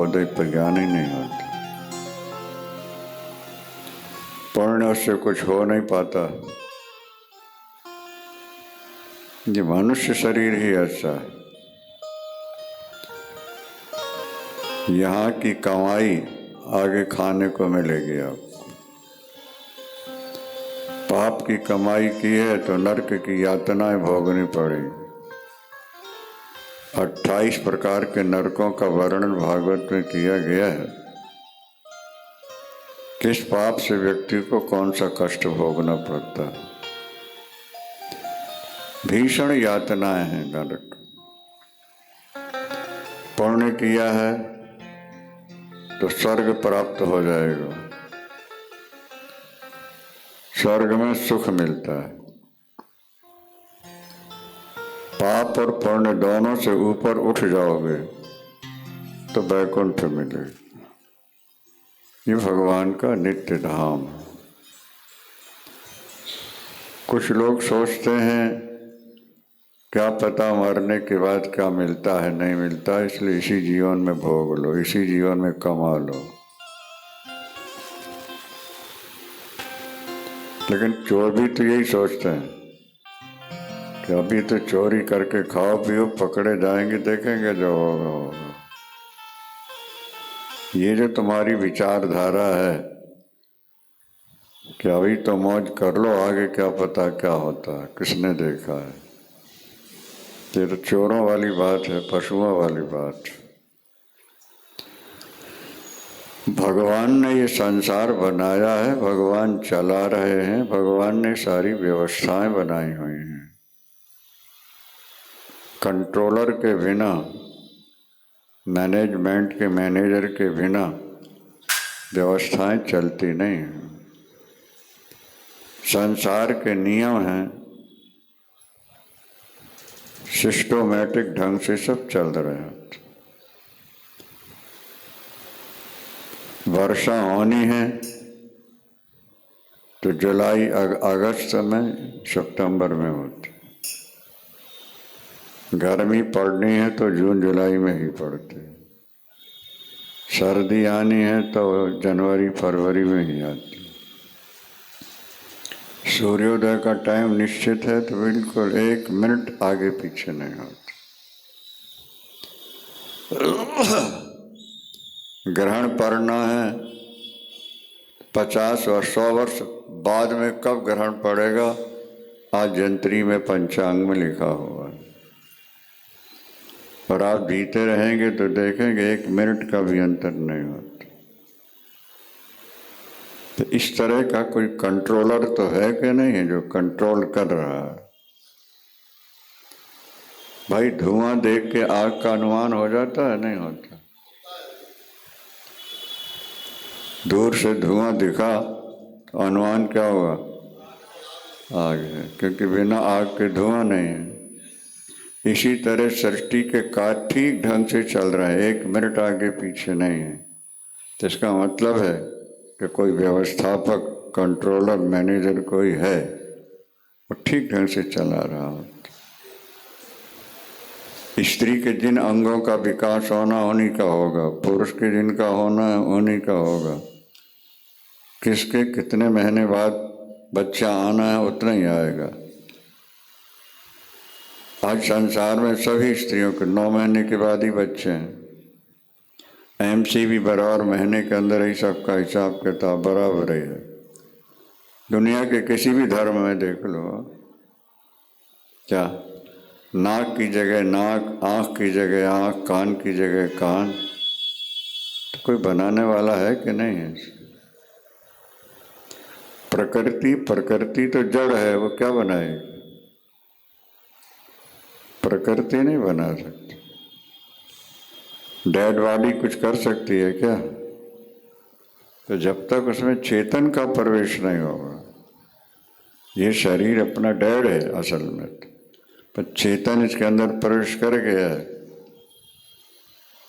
उदय पर ज्ञान ही नहीं होता। पुण्य उससे कुछ हो नहीं पाता। ये मनुष्य शरीर ही ऐसा है। यहाँ की कमाई आगे खाने को मिलेगी आपको। पाप की कमाई की है तो नरक की यातनाएं भोगनी पड़ेगी। 28 प्रकार के नरकों का वर्णन भागवत में किया गया है। किस पाप से व्यक्ति को कौन सा कष्ट भोगना पड़ता है। भीषण यातनाएं हैं नरक। पुण्य किया है तो स्वर्ग प्राप्त हो जाएगा। स्वर्ग में सुख मिलता है। पाप और पुण्य दोनों से ऊपर उठ जाओगे तो वैकुंठ मिलेगा। ये भगवान का नित्य धाम है। कुछ लोग सोचते हैं क्या पता मरने के बाद क्या मिलता है नहीं मिलता, इसलिए इसी जीवन में भोग लो, इसी जीवन में कमा लो। लेकिन चोर भी तो यही सोचते हैं कि अभी तो चोरी करके खाओ पियो, पकड़े जाएंगे देखेंगे जो होगा होगा। ये जो तुम्हारी विचारधारा है कि अभी तो मौज कर लो, आगे क्या पता क्या होता है, किसने देखा है। ये तो चोरों वाली बात है, पशुओं वाली बात। भगवान ने ये संसार बनाया है, भगवान चला रहे हैं, भगवान ने सारी व्यवस्थाएं बनाई हुई हैं। कंट्रोलर के बिना, मैनेजमेंट के मैनेजर के बिना व्यवस्थाएं चलती नहीं हैं। संसार के नियम हैं, सिस्टोमेटिक ढंग से सब चल रहे हैं। वर्षा होनी है तो जुलाई अगस्त में, सितंबर में होती। गर्मी पड़नी है तो जून जुलाई में ही पड़ती। सर्दी आनी है तो जनवरी फरवरी में ही आती। सूर्योदय का टाइम निश्चित है तो बिल्कुल 1 मिनट आगे पीछे नहीं होता। ग्रहण पड़ना है 50 और 100 वर्ष बाद में, कब ग्रहण पड़ेगा आज जंत्री में पंचांग में लिखा हुआ है। और आप जीते रहेंगे तो देखेंगे 1 मिनट का भी अंतर नहीं होता। तो इस तरह का कोई कंट्रोलर तो है कि नहीं है जो कंट्रोल कर रहा है। भाई धुआं देख के आग का अनुमान हो जाता है नहीं होता। दूर से धुआं दिखा तो अनुमान क्या हुआ, आग है, क्योंकि बिना आग के धुआं नहीं है। इसी तरह सृष्टि के कार्य ठीक ढंग से चल रहा है, 1 मिनट आगे पीछे नहीं है। तो इसका मतलब है कि कोई व्यवस्थापक, कंट्रोलर, मैनेजर कोई है, वो ठीक ढंग से चला रहा हो। स्त्री के जिन अंगों का विकास होना उन्हीं का होगा, पुरुष के जिनका होना है उन्हीं का होगा। किसके कितने महीने बाद बच्चा आना है उतना ही आएगा। आज संसार में सभी स्त्रियों के 9 महीने के बाद ही बच्चे हैं। एमसी भी बराबर महीने के अंदर ही सबका हिसाब किताब बराबर ही है। दुनिया के किसी भी धर्म में देख लो, क्या नाक की जगह नाक, आँख की जगह आँख, कान की जगह कान। तो कोई बनाने वाला है कि नहीं है। प्रकृति तो जड़ है, वो क्या बनाएगी। प्रकृति नहीं बना सकती। डेड बॉडी कुछ कर सकती है क्या। तो जब तक उसमें चेतन का प्रवेश नहीं होगा, ये शरीर अपना डेड है असल में, पर चेतन इसके अंदर प्रवेश कर गया है।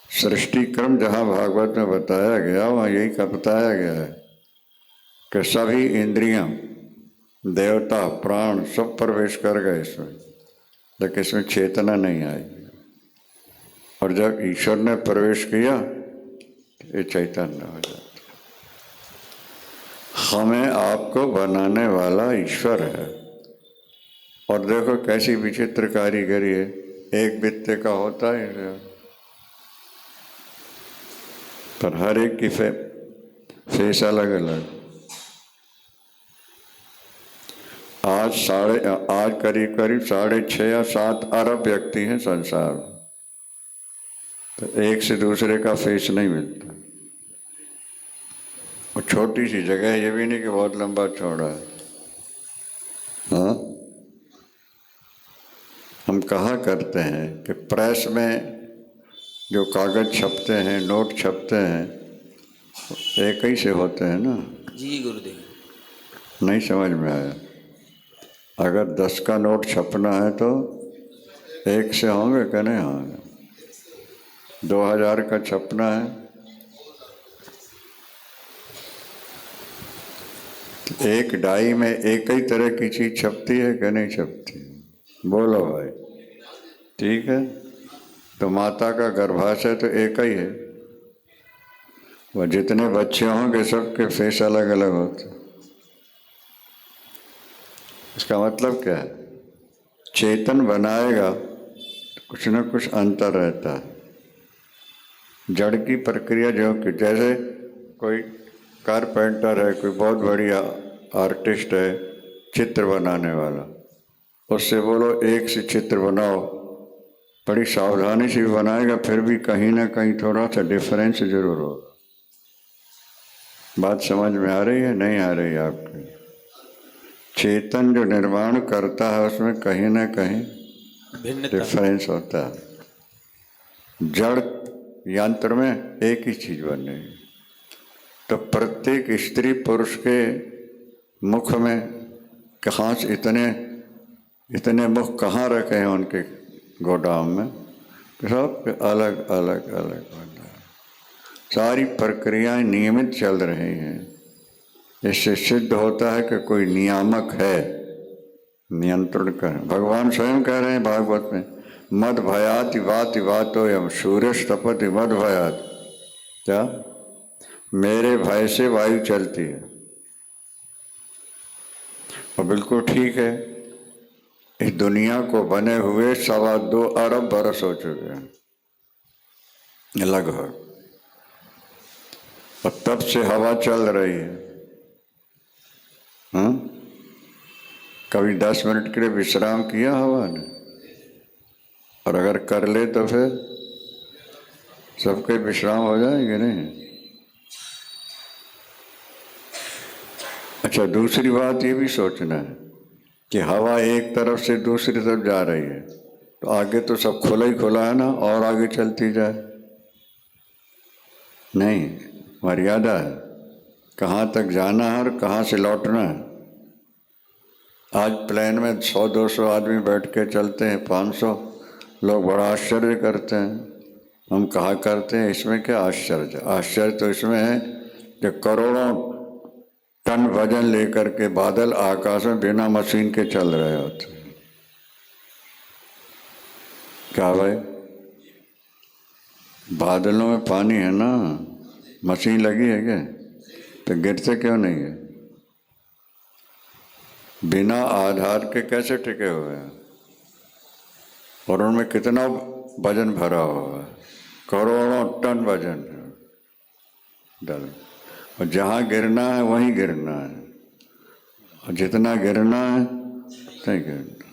सृष्टि क्रम जहाँ भागवत में बताया गया वहाँ यही का बताया गया है कि सभी इंद्रियां, देवता, प्राण सब प्रवेश कर गए इसमें, लेकिन इसमें चेतना नहीं आई। और जब ईश्वर ने प्रवेश किया ये चैतन्य हो जाता। हमें आपको बनाने वाला ईश्वर है। और देखो कैसी विचित्र कारीगरी है, एक बित्ते का होता है पर हर एक की फेस अलग अलग। आज करीब करीब 6.5 या 7 अरब व्यक्ति हैं संसार में, तो एक से दूसरे का फेस नहीं मिलता। और छोटी सी जगह है, ये भी नहीं कि बहुत लंबा चौड़ा है। हाँ, हम कहा करते हैं कि प्रेस में जो कागज छपते हैं, नोट छपते हैं, एक ही से होते हैं ना। जी गुरुदेव। नहीं समझ में आया? अगर 10 का नोट छपना है तो एक से होंगे कि नहीं होंगे? 2000 का छपना है तो एक डाई में एक ही तरह की चीज छपती है कि नहीं छपती? बोलो भाई, ठीक है। तो माता का गर्भाशय तो एक ही है, वह जितने बच्चे होंगे सबके फेस अलग अलग होते। इसका मतलब क्या है? चेतन बनाएगा तो कुछ न कुछ अंतर रहता है। जड़ की प्रक्रिया जो कि जैसे कोई कारपेंटर है, कोई बहुत बढ़िया आर्टिस्ट है, चित्र बनाने वाला, उससे बोलो एक से चित्र बनाओ, बड़ी सावधानी से भी बनाएगा, फिर भी कहीं ना कहीं थोड़ा सा डिफरेंस जरूर होगा। बात समझ में आ रही है नहीं आ रही है आपकी? चेतन जो निर्माण करता है उसमें कहीं ना कहीं डिफरेंस होता है। जड़ यंत्र में एक ही चीज बनेगी। तो प्रत्येक स्त्री पुरुष के मुख में कहाँ से इतने मुख कहाँ रखे हैं उनके गोदाम में? सब अलग अलग अलग बना है। सारी प्रक्रियाएं नियमित चल रही हैं। इससे सिद्ध होता है कि कोई नियामक है, नियंत्रण कर। भगवान स्वयं कह रहे हैं भागवत में, मद भयाति वाति वातो यम सूर्य तपति मद भयात। क्या? मेरे भय से वायु चलती है। और बिल्कुल ठीक है, इस दुनिया को बने हुए 2.25 अरब बरस हो चुके हैं लगभग, और तब से हवा चल रही है। हाँ, कभी 10 मिनट के लिए विश्राम किया हवा ने? और अगर कर ले तो फिर सबके विश्राम हो जाएंगे नहीं? अच्छा, दूसरी बात ये भी सोचना है कि हवा एक तरफ से दूसरी तरफ जा रही है, तो आगे तो सब खुला ही खुला है ना, और आगे चलती जाए? नहीं, मर्यादा है, कहाँ तक जाना है और कहाँ से लौटना है। आज प्लेन में 100-200 आदमी बैठ के चलते हैं, 500 लोग बड़ा आश्चर्य करते हैं। हम कहा करते हैं इसमें क्या आश्चर्य? आश्चर्य तो इसमें है कि करोड़ों टन वजन लेकर के बादल आकाश में बिना मशीन के चल रहे होते हैं। क्या भाई? बादलों में पानी है ना, मशीन लगी है क्या? तो गिरते क्यों नहीं है? बिना आधार के कैसे टिके हुए हैं? और उनमें कितना वजन भरा हुआ है? करोड़ों टन वजन डल। और जहाँ गिरना है वहीं गिरना है, और जितना गिरना है उतना ही गिरना।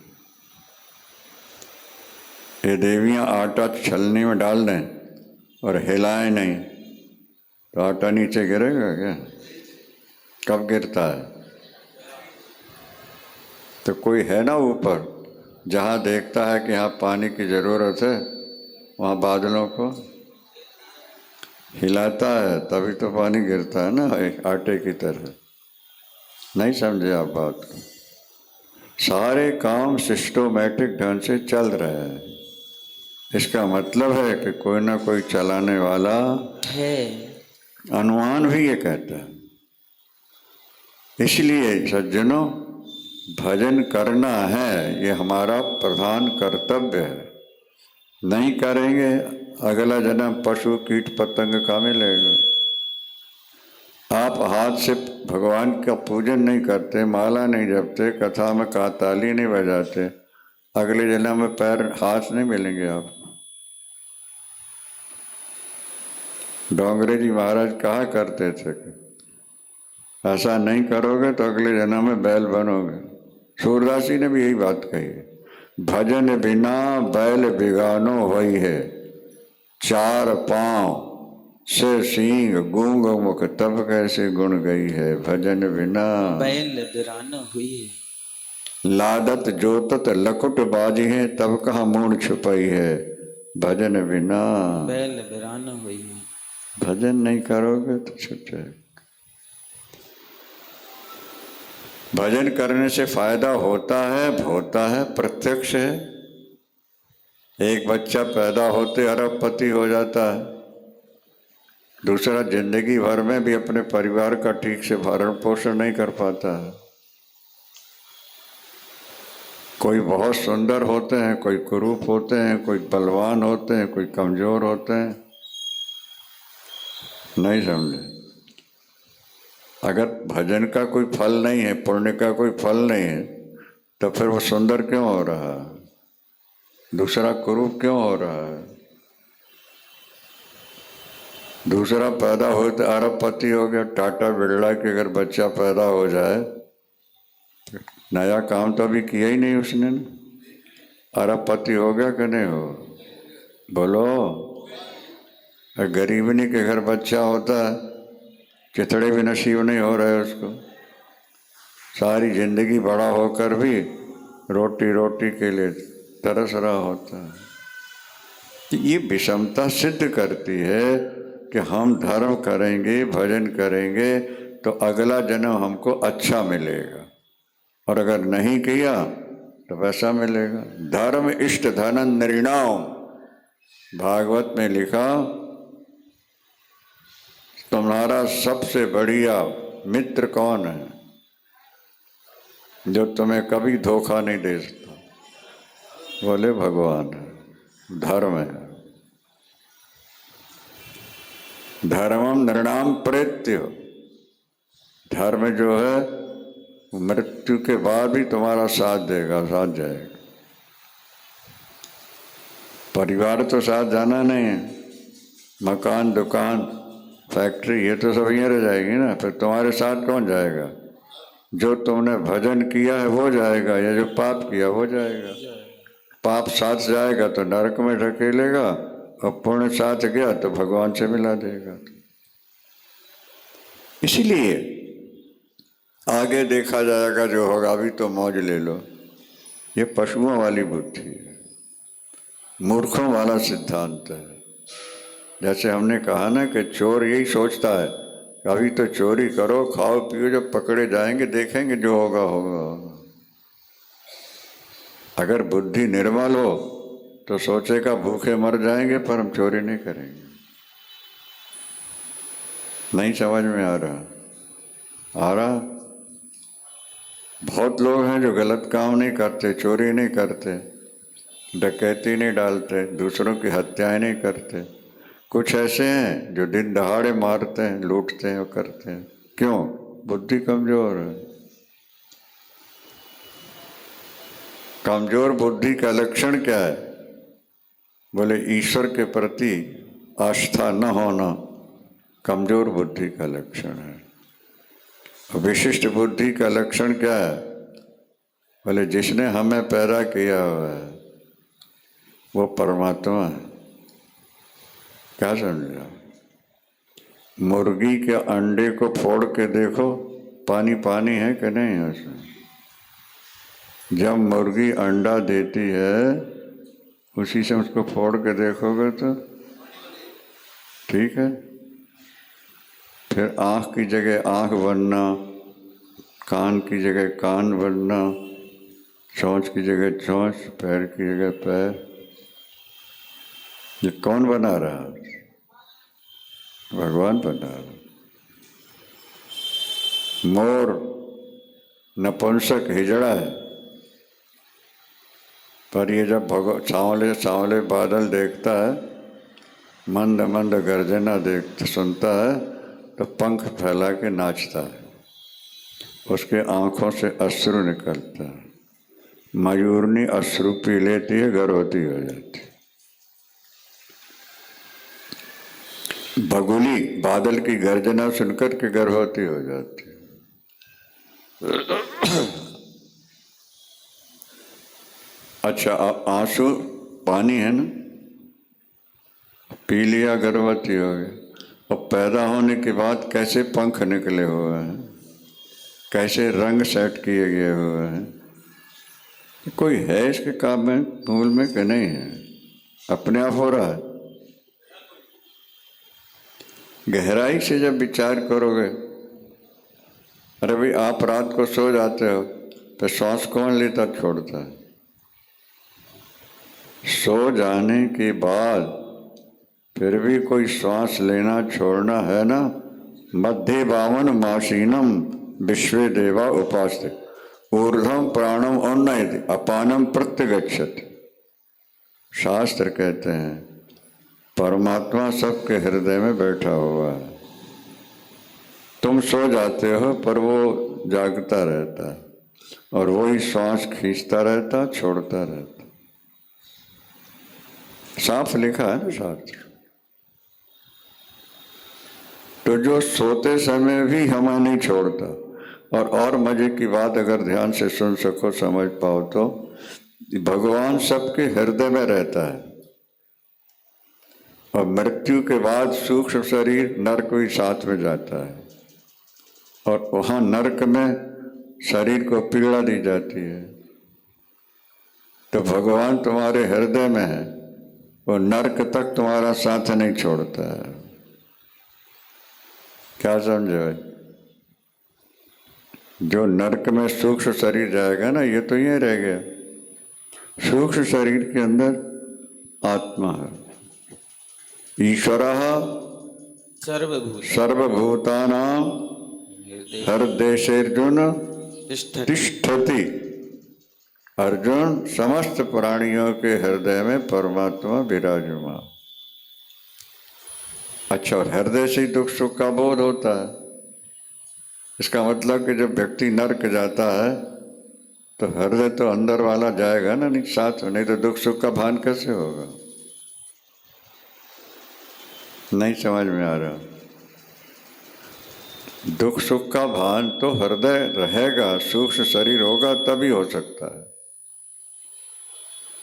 ये देवियाँ आटा छलनी में डाल दें और हिलाएं नहीं तो आटा नीचे गिरेगा क्या? कब गिरता है? तो कोई है ना ऊपर, जहाँ देखता है कि यहाँ पानी की ज़रूरत है, वहाँ बादलों को हिलाता है, तभी तो पानी गिरता है ना, एक आटे की तरह। नहीं समझे आप बात को? सारे काम सिस्टोमेटिक ढंग से चल रहे हैं। इसका मतलब है कि कोई ना कोई चलाने वाला है। अनुमान भी ये कहता है। इसलिए सज्जनों, भजन करना है, ये हमारा प्रधान कर्तव्य है। नहीं करेंगे अगला जन्म पशु कीट पतंग का मिलेगा। आप हाथ से भगवान का पूजन नहीं करते, माला नहीं जपते, कथा में ताली नहीं बजाते, अगले जन्म में पैर हाथ नहीं मिलेंगे आप। डोंगरे जी महाराज कहा करते थे कि ऐसा नहीं करोगे तो अगले जन्म में बैल बनोगे। सूरदास जी ने भी यही बात कही है, भजन बिना बैल बिगानो होई है, चार पांव से सींग गूंग मुख तब कैसे गुण गई है, भजन बिना बैल बिराना हुई है। लादत जोतत लकुट बाजी है, तब कहाँ मूड छुपाई है, भजन बिना बैल बिराना हुई है। भजन नहीं करोगे तो छूट जाएगा। भजन करने से फायदा होता है, प्रत्यक्ष है। एक बच्चा पैदा होते अरबपति हो जाता है, दूसरा जिंदगी भर में भी अपने परिवार का ठीक से भरण पोषण नहीं कर पाता है। कोई बहुत सुंदर होते हैं, कोई कुरूप होते हैं, कोई बलवान होते हैं, कोई कमजोर होते हैं। नहीं समझे? अगर भजन का कोई फल नहीं है, पुण्य का कोई फल नहीं है, तो फिर वो सुंदर क्यों हो रहा है, दूसरा कुरूप क्यों हो रहा है? दूसरा पैदा हो तो अरबपति हो गया, टाटा बिरला के अगर बच्चा पैदा हो जाए, नया काम तो अभी किया ही नहीं उसने, अरबपति हो गया कि नहीं हो? बोलो। गरीबनी के घर बच्चा होता है, चिथड़े भी नसीब नहीं हो रहे उसको, सारी जिंदगी बड़ा होकर भी रोटी रोटी के लिए तरस रहा होता है। ये विषमता सिद्ध करती है कि हम धर्म करेंगे, भजन करेंगे तो अगला जन्म हमको अच्छा मिलेगा, और अगर नहीं किया तो वैसा मिलेगा। धर्म इष्ट धन नृणाम, भागवत में लिखा, तुम्हारा सबसे बढ़िया मित्र कौन है? जो तुम्हें कभी धोखा नहीं दे सकता। बोले भगवान है, धर्म है। धर्मम नृणाम प्रेत्य, धर्म जो है मृत्यु के बाद भी तुम्हारा साथ देगा, साथ जाएगा। परिवार तो साथ जाना नहीं है, मकान दुकान फैक्ट्री ये तो सब यहीं रह जाएगी ना, फिर तुम्हारे साथ कौन जाएगा? जो तुमने भजन किया है वो जाएगा, या जो पाप किया वो जाएगा। पाप साथ जाएगा तो नरक में ढकेलेगा, और पुण्य साथ गया तो भगवान से मिला देगा। इसलिए आगे देखा जाएगा जो होगा, अभी तो मौज ले लो। ये पशुओं वाली बुद्धि है, मूर्खों वाला सिद्धांत है। जैसे हमने कहा ना कि चोर यही सोचता है, अभी तो चोरी करो, खाओ पियो, जब पकड़े जाएंगे देखेंगे जो होगा होगा। अगर बुद्धि निर्मल हो तो सोचेगा भूखे मर जाएंगे पर हम चोरी नहीं करेंगे। नहीं समझ में आ रहा? बहुत लोग हैं जो गलत काम नहीं करते, चोरी नहीं करते, डकैती नहीं डालते, दूसरों की हत्याएं नहीं करते। कुछ ऐसे हैं जो दिन दहाड़े मारते हैं, लूटते हैं और करते हैं। क्यों? बुद्धि कमजोर है। कमजोर बुद्धि का लक्षण क्या है? बोले ईश्वर के प्रति आस्था न होना कमजोर बुद्धि का लक्षण है। विशिष्ट बुद्धि का लक्षण क्या है? बोले जिसने हमें पैदा किया हुआ है वो परमात्मा है। क्या समझा? मुर्गी के अंडे को फोड़ के देखो, पानी पानी है कि नहीं है उसमें? जब मुर्गी अंडा देती है उसी से उसको फोड़ के देखोगे तो ठीक है। फिर आँख की जगह आँख बनना, कान की जगह कान बनना, चोंच की जगह चोंच, पैर की जगह पैर, ये कौन बना रहा है? भगवान बना रहा। मोर नपुंसक हिजड़ा है, पर ये जब सांवले सांवले बादल देखता है, मंद मंद गर्जना सुनता है, तो पंख फैला के नाचता है, उसके आंखों से अश्रु निकलता है। मयूरनी अश्रु पी लेती है, गर्भवती हो जाती है। बगुली बादल की गर्जना सुनकर के गर्भवती हो जाती है। अच्छा, आंसू पानी है ना, पी लिया, गर्भवती हो गई। और पैदा होने के बाद कैसे पंख निकले हुए हैं, कैसे रंग सेट किए गए हुए हैं, कोई है इसके काम में, मूल में कि नहीं है, अपने आप हो रहा है। गहराई से जब विचार करोगे, अरे भाई आप रात को सो जाते हो तो श्वास कौन लेता छोड़ता है? सो जाने के बाद फिर भी कोई श्वास लेना छोड़ना है ना। मध्य बावन मासीनम विश्वे देवा उपास्ते ऊर्ध्वम प्राणम उन्नयति अपानम प्रत्यगच्छति। शास्त्र कहते हैं परमात्मा सबके हृदय में बैठा हुआ है। तुम सो जाते हो पर वो जागता रहता है और वही श्वास खींचता रहता, छोड़ता रहता। साफ लिखा है ना शास्त्र। तो जो सोते समय भी हमें नहीं छोड़ता। और मजे की बात अगर ध्यान से सुन सको, समझ पाओ तो भगवान सबके हृदय में रहता है और मृत्यु के बाद सूक्ष्म शरीर नरक भी साथ में जाता है और वहाँ नरक में शरीर को पीड़ा दी जाती है। तो भगवान तुम्हारे हृदय में है, वो नरक तक तुम्हारा साथ नहीं छोड़ता है। क्या समझे भाई? जो नरक में सूक्ष्म शरीर जाएगा ना, ये तो यही रह गया। सूक्ष्म शरीर के अंदर आत्मा है। ईश्वरः सर्वभूतानां हृदयेर्जुन तिष्ठति। अर्जुन, समस्त प्राणियों के हृदय में परमात्मा विराजमान। अच्छा, और हृदय से ही दुख सुख का बोध होता है। इसका मतलब कि जब व्यक्ति नरक जाता है तो हृदय तो अंदर वाला जाएगा ना, नहीं साथ में, नहीं तो दुख सुख का भान कैसे होगा? नहीं समझ में आ रहा। दुख सुख का भान तो हृदय रहेगा, सूक्ष्म शरीर होगा तभी हो सकता है।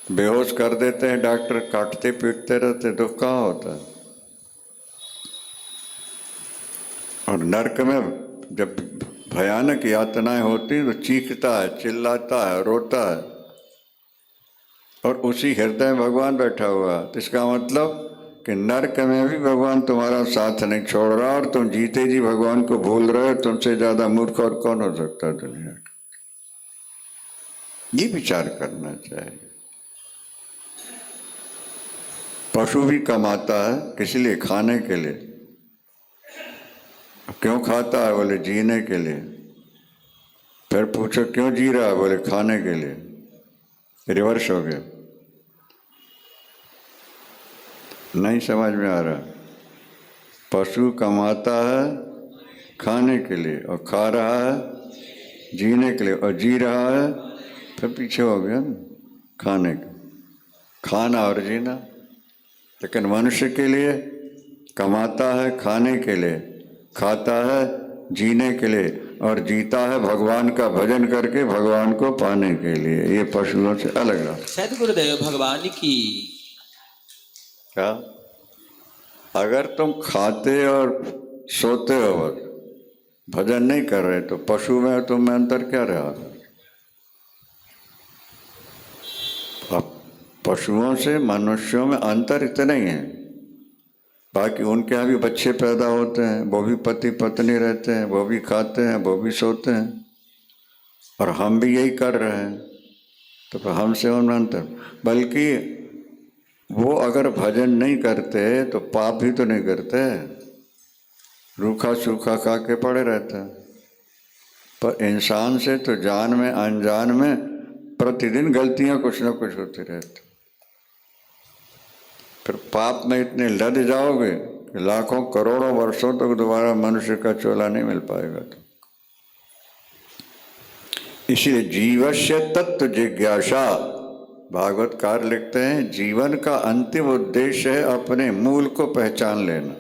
बेहोश कर देते हैं डॉक्टर, काटते पीटते रहते, दुख कहाँ होता है? और नरक में जब भयानक यातनाएं होती हैं तो चीखता है, चिल्लाता है, रोता है, और उसी हृदय में भगवान बैठा हुआ है। तो इसका मतलब कि नरक में भी भगवान तुम्हारा साथ नहीं छोड़ रहा और तुम जीते जी भगवान को भूल रहे हो। तुमसे ज्यादा मूर्ख और कौन हो सकता है दुनिया का? ये विचार करना चाहिए। पशु भी कमाता है, किस लिए? खाने के लिए। क्यों खाता है? बोले जीने के लिए। फिर पूछो क्यों जी रहा है? बोले खाने के लिए। रिवर्स हो गया। नहीं समझ में आ रहा। पशु कमाता है खाने के लिए और खा रहा है जीने के लिए, और जी रहा है फिर पीछे हो गया ना खाने का, खाना और जीना। लेकिन मनुष्य के लिए कमाता है खाने के लिए, खाता है जीने के लिए, और जीता है भगवान का भजन करके भगवान को पाने के लिए। ये पशुओं से अलग रहा। सद्गुरुदेव भगवान की। क्या? अगर तुम खाते और सोते हो, भजन नहीं कर रहे, तो पशु में और तुम में अंतर क्या रहा? अब पशुओं से मनुष्यों में अंतर इतना ही है। बाकी उनके यहाँ भी बच्चे पैदा होते हैं, वो भी पति पत्नी रहते हैं, वो भी खाते हैं, वो भी सोते हैं, और हम भी यही कर रहे हैं। तो फिर हमसे उनमें अंतर। बल्कि वो अगर भजन नहीं करते तो पाप भी तो नहीं करते, रूखा सूखा खा के पड़े रहते हैं। पर इंसान से तो जान में अनजान में प्रतिदिन गलतियां कुछ ना कुछ होती रहती, फिर पाप में इतने लद जाओगे कि लाखों करोड़ों वर्षों तक दोबारा मनुष्य का चोला नहीं मिल पाएगा। तो इसलिए जीवस्य तत्व जिज्ञासा, भागवतकार लिखते हैं जीवन का अंतिम उद्देश्य है अपने मूल को पहचान लेना।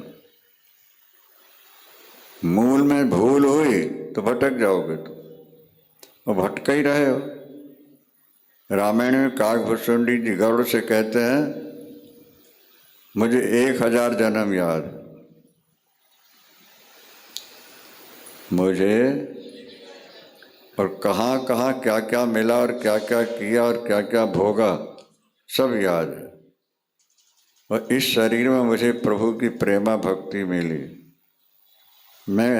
मूल में भूल हुई तो भटक जाओगे, तो वो भटक ही रहे हो। रामायण में काकभूषुंडी जी गरुड़ से कहते हैं मुझे 1000 जन्म याद है, मुझे, और कहाँ कहाँ क्या क्या मिला और क्या क्या किया और क्या क्या भोगा सब याद है। और इस शरीर में मुझे प्रभु की प्रेमा भक्ति मिली। मैं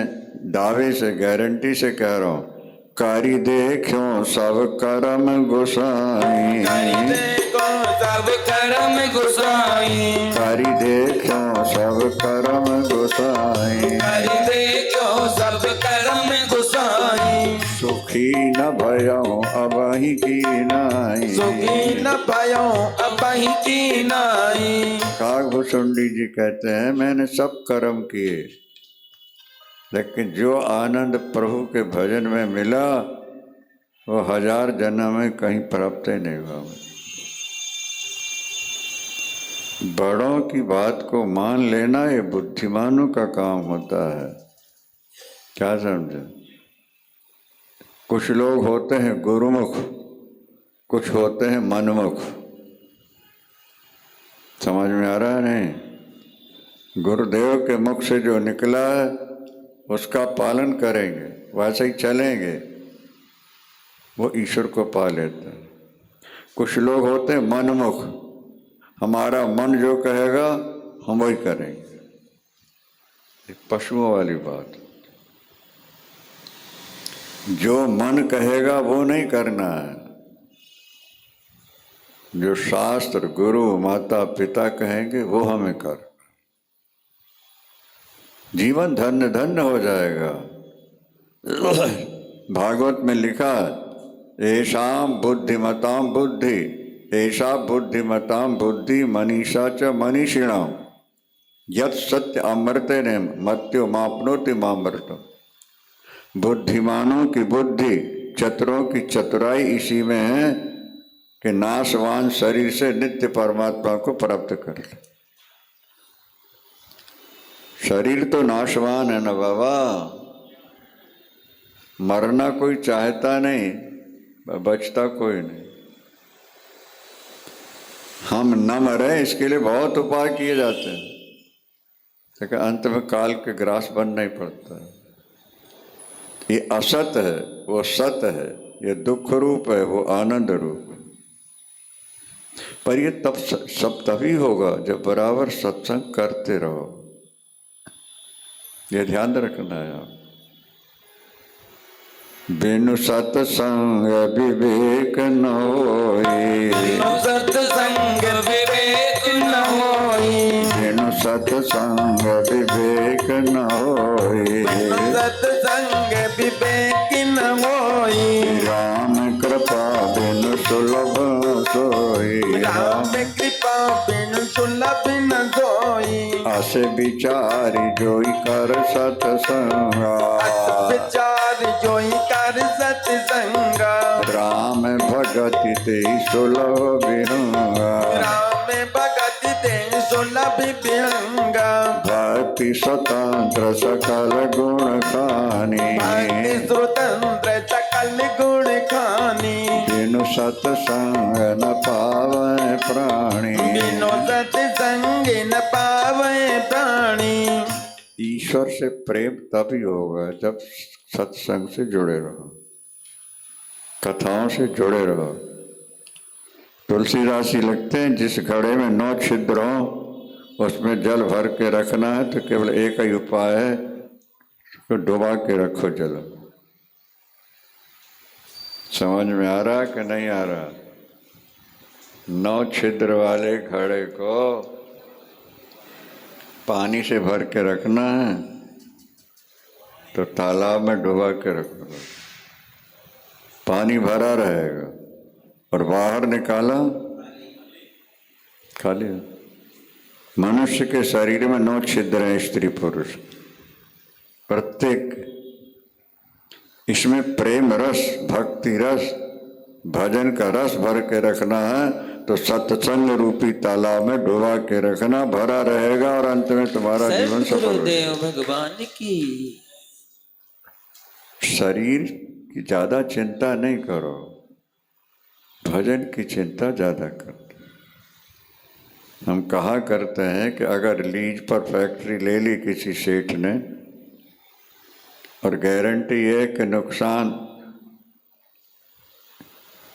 दावे से गारंटी से कह रहा हूँ, कारी देखो सब करम गोसाई, सब कर्म गोसाई, कारी देखो सब करम गोसाई, देखो सब कर्म गोसाई, सुखी न भयो अबहि की नाई, सुखी न भयो अबहि की नाई। काकभूषुंडी जी कहते हैं मैंने सब कर्म किए, लेकिन जो आनंद प्रभु के भजन में मिला वो 1000 जन्म में कहीं प्राप्त ही नहीं हुआ। बड़ों की बात को मान लेना ये बुद्धिमानों का काम होता है। क्या समझे? कुछ लोग होते हैं गुरुमुख, कुछ होते हैं मनमुख। समझ में आ रहा है? नहीं, गुरुदेव के मुख से जो निकला है उसका पालन करेंगे, वैसे ही चलेंगे, वो ईश्वर को पा लेते हैं। कुछ लोग होते हैं मनमुख, हमारा मन जो कहेगा हम वही करेंगे। पशुओं वाली बात, जो मन कहेगा वो नहीं करना है, जो शास्त्र गुरु माता पिता कहेंगे वो हमें कर, जीवन धन्य धन्य हो जाएगा। भागवत में लिखा ऐशाम बुद्धिमताम बुद्धि, ऐशा बुद्धिमताम बुद्धि मनीषा च मनीषिणाम, यत् सत्य अमृतेन मत्यो मापनोति मामृतम्। बुद्धिमानों की बुद्धि, चतुरों की चतुराई इसी में है कि नाशवान शरीर से नित्य परमात्मा को प्राप्त कर ले। शरीर तो नाशवान है ना बाबा, मरना कोई चाहता नहीं, बचता कोई नहीं। हम न मरे इसके लिए बहुत उपाय किए जाते हैं, लेकिन अंत में काल के ग्रास बनना ही पड़ता है। ये असत है वो सत है, ये दुख रूप है वो आनंद रूप है। पर ये तब सब तभी होगा जब बराबर सत्संग करते रहो, ये ध्यान रखना है आप। बिनु सत्संग विवेक न होई, सत्संग विवेक न होई, बिनु सत्संग विवेक न होई, सत्संग विवेक न होई। राम कृपा बिनु सुलभ सोई, राम कृपा बिनु सुलभ न सोई। अस विचारी जोई कर सत्संगा, विचार जोई कर सत्संगा। राम भगति ते सुलभ विहंगा, राम भगति ते सुलभ विहंगा। भक्ति स्वतंत्र सकल गुण खानी, भक्ति स्वतंत्र सकल गुण खानी। बिनु सत्संग न पावै प्राणी, बिनु सत्संग न पावै प्राणी। ईश्वर से प्रेम तभी होगा जब सत्संग से जुड़े रहो, कथाओं से जुड़े रहो। तुलसीदास जी लिखते हैं जिस घड़े में 9 छिद्र हो उसमें जल भर के रखना है तो केवल एक ही उपाय है, तो डुबा के रखो जल। समझ में आ रहा कि नहीं आ रहा? 9 छिद्र वाले घड़े को पानी से भर के रखना है तो तालाब में डुबा के रखो, पानी भरा रहेगा, और बाहर निकाला खाली। मनुष्य के शरीर में 9 छिद्र हैं, स्त्री पुरुष प्रत्येक। इसमें प्रेम रस, भक्ति रस, भजन का रस भर के रखना है तो सत्संग रूपी तालाब में डुबा के रखना, भरा रहेगा और अंत में तुम्हारा जीवन सफल हो जाएगा। भगवान की शरीर की ज्यादा चिंता नहीं करो, भजन की चिंता ज्यादा करो। हम कहा करते हैं कि अगर लीज पर फैक्ट्री ले ली किसी सेठ ने और गारंटी है कि नुकसान,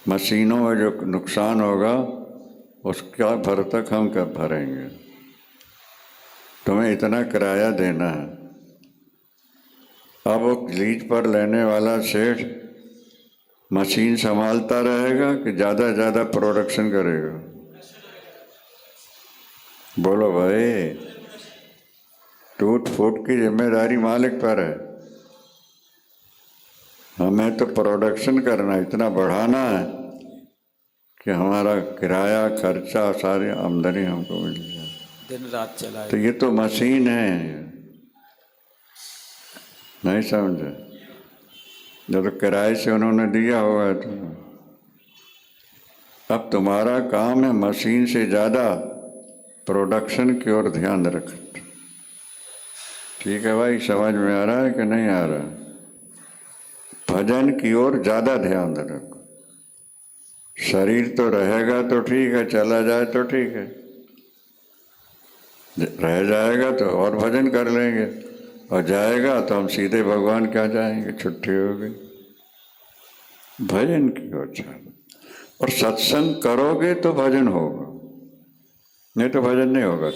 मशीनों में जो नुकसान होगा उसका भर तक हम कब भरेंगे, तुम्हें इतना किराया देना है। अब वो लीज पर लेने वाला सेठ मशीन संभालता रहेगा कि ज़्यादा ज़्यादा प्रोडक्शन करेगा? बोलो भाई, टूट फूट की जिम्मेदारी मालिक पर है। हमें तो प्रोडक्शन करना, इतना बढ़ाना है कि हमारा किराया खर्चा सारी आमदनी हमको मिल जाए, दिन रात चलाए। तो ये तो मशीन है, नहीं समझे? जब तो किराए से उन्होंने दिया होगा तो अब तुम्हारा काम है मशीन से ज़्यादा प्रोडक्शन की ओर ध्यान रखना। ठीक है भाई, समझ में आ रहा है कि नहीं आ रहा? भजन की ओर ज़्यादा ध्यान रखो। शरीर तो रहेगा तो ठीक है, चला जाए तो ठीक है, रह जाएगा तो और भजन कर लेंगे, और जाएगा तो हम सीधे भगवान क्या जाएंगे, छुट्टी हो गई। भजन की ओर ध्यान, और सत्संग करोगे तो भजन होगा, नहीं तो भजन नहीं होगा।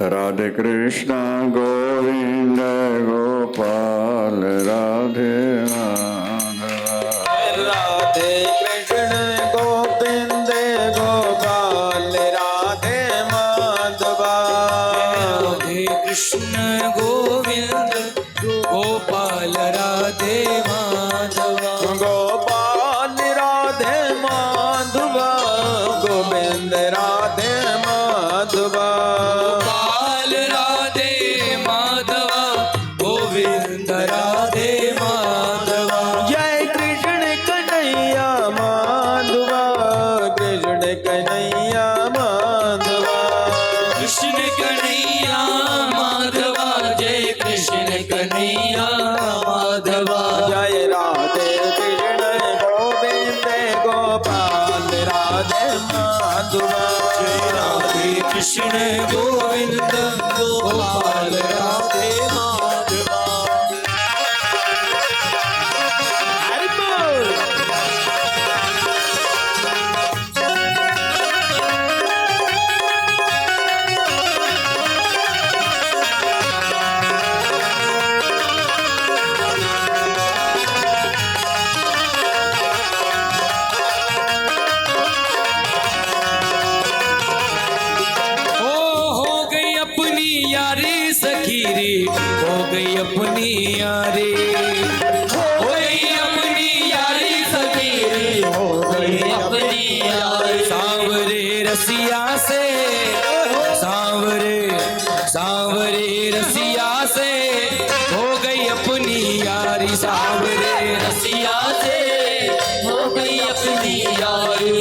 राधे कृष्णा गोविंद गोपाल राधे माधवा, राधे कृष्ण गोविंद गोपाल राधे माधवा, राधे कृष्ण गोविंद गोपाल राधे माधवा, गोपाल राधे माधवा, गोविंद राधे माधवा, गोपाल राधे माधवा, गोविंद राधे माधवा। जय कृष्ण कन्हैया माधवा, कृष्ण कन्हैया माधवा, कृष्ण कन्हैया माधवा, जय कृष्ण कन्हैया माधवा। जय राधे कृष्ण गोविंद गोपाल राधे माधवा, जय राधे कृष्ण गोविंद गोपाल राधे माधवा। हरि बोल। हो गई अपनी यारी सखी रे, हो गई अपनी यारी, हो गई अपनी यारी सखी रे, हो गई अपनी यारी। सांवरे रसिया से, सांवरे सांवरे रसिया से हो गई अपनी यारी, सांवरे रसिया से हो गई अपनी यारी।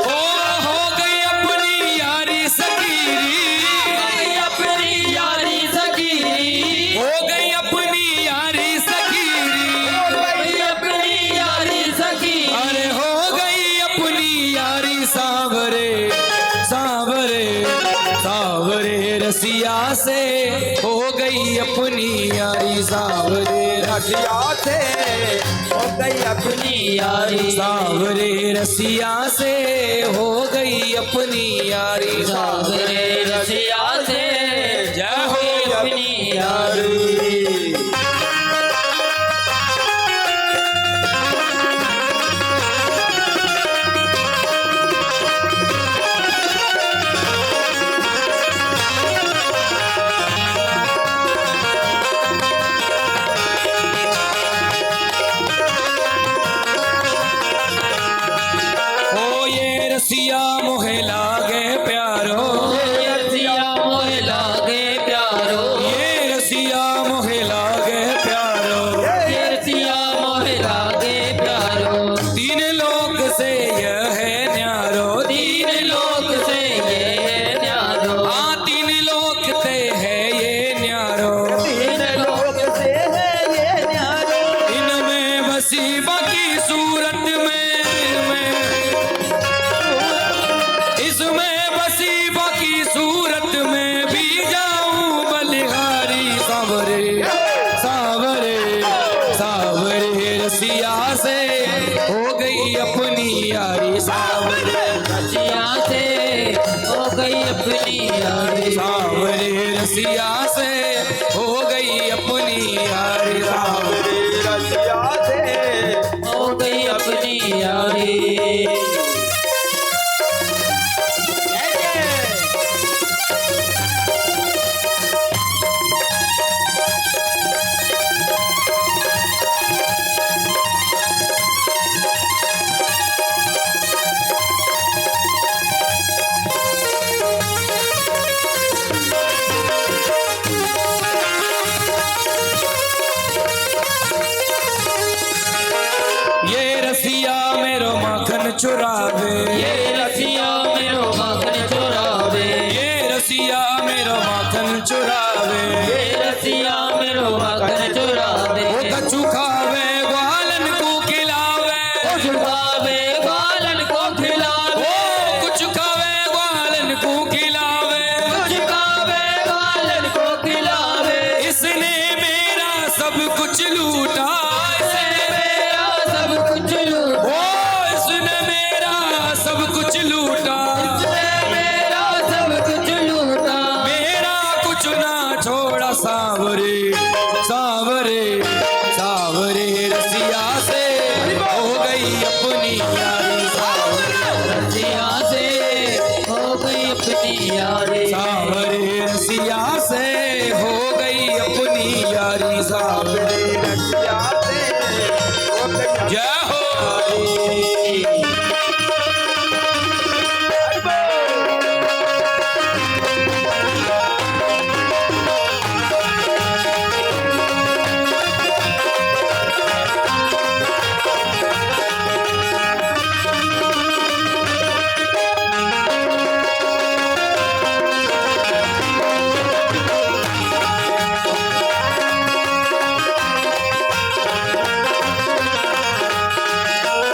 हो गई अपनी यारी सखीरी, अपनी यारी सखीरी, हो गई अपनी यारी सखीरी, हो गई अपनी यारी सखी। अरे हो गई अपनी यारी सांवरे सांवरे सांवरे रसिया से हो गई अपनी यारी, सांवरे रसिया से हो गई अपनी यारी, सांवरे रसिया से हो गई अपनी यारी, सांवरे रसिया से जय हो अपनी यारी। रसिया मोहे लागे प्यारो, ये रसिया मोहे लागे प्यारो, तीन लोक से यह है न्यारो, तीन लोक से ये न्यारो, तीन लोक ते है ये न्यारो, तीन लोक से है ये न्यारो, इनमें बसी बाकी सूरत में, इसमें बसी बाकी सूरत में भी जाऊं बलिहारी। सावरे सावरे सावरे रसिया से हो गई अपनी यारी, सावरे रसिया से हो गई अपनी यारी, सावरे रसिया से हो गई अपनी यारी, सावरे रसिया से हो गई अपनी यारी। ये रसिया मेरो माखन चुरावे, ये रसिया मेरो माखन चुरावे, ये रसिया मेरो माखन चुरावे, ये रसिया मेरो माखन चुरावे, वो कछु खावे ग्वालन को खिलावे, छुपावे बालन को खिलावे, ओ कुछ खावे ग्वालन को खिलावे, छुपावे बालन को खिलावे, इसने मेरा सब कुछ लूटा, इसने मेरा सब कुछ लूटा, ओ इसने मेरा सब कुछ लूटा, इसने मेरा सब कुछ लूटा, मेरा कुछ ना छोड़ा। सावरे सावरे सावरे रसिया से हो गई अपनी यारी, सावरे रसिया से हो गई अपनी यारी, सावरे रसिया से हो गई अपनी यारी, सावरे रसिया से हो गई जय हो।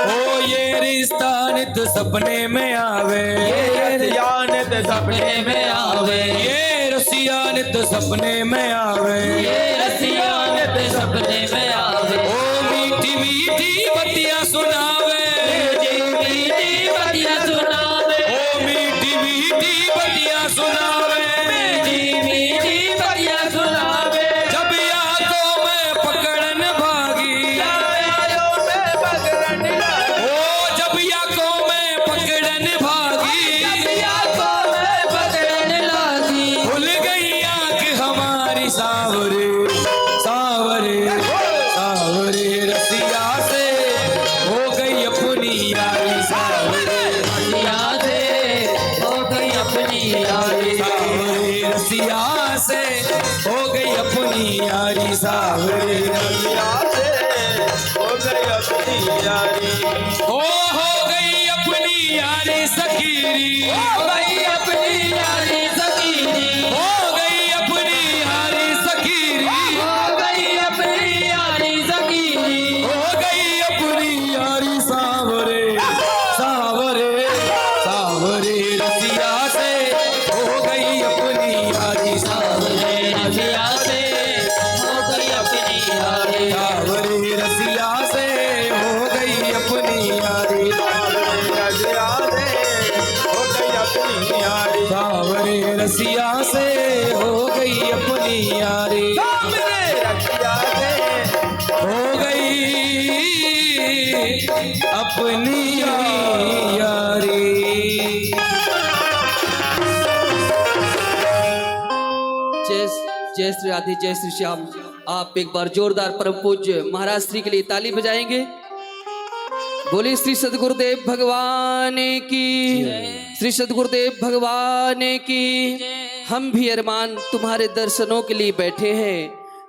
ओ ये रिश्ता नित सपने में आवे, रसिया ने ते सपने में आवे, ये रसिया नित सपने में आवे, ये रसिया ने सपने में आवे, ओ मीठी मीठी बत्तियां सुनावे, मीठी बतिया सुनावे, ओ मीठी मीठी बत्तियां सुनावे, मीठी बतिया सुनावे, जब यादों में पकड़न भागी, यारों में पकड़न लगी, ओ जब यादों में पकड़न भागी, पिया को मैं पकड़ने लगी, भूल गई आंख हमारी, सावरे सावरे सावरे रसिया से हो गई अपनी यारी, सावरे रसिया से हो गई अपनी यारी, सावरे रसिया से हो गई अपनी यारी, सावरे रसिया से हो गई अपनी यारी, हो गई अपनी यारी सकीरी, हो गई अपनी यारी सकीरी, हो गई अपनी यारी सकीरी, हो गई अपनी यारी सकीरी, हो गई अपनी यारी, सावरे सावरे सावरे रसिया से हो गई अपनी यारी, सावरे रसिया से हो गई अपनी यारी, सावरे रसिया से हो गई अपनी यारी, रसिया से हो गई अपनी यारी, सावरे रसिया से हो गई अपनी यारी, सामने रसिया से हो गई अपनी यारी। जय श्री राधे, जय श्री श्याम। आप एक बार जोरदार परम पूज्य महाराज श्री के लिए ताली बजाएंगे। बोले श्री सदगुरुदेव भगवान की, श्री सदगुरुदेव भगवान की। हम भी अरमान तुम्हारे दर्शनों के लिए बैठे हैं।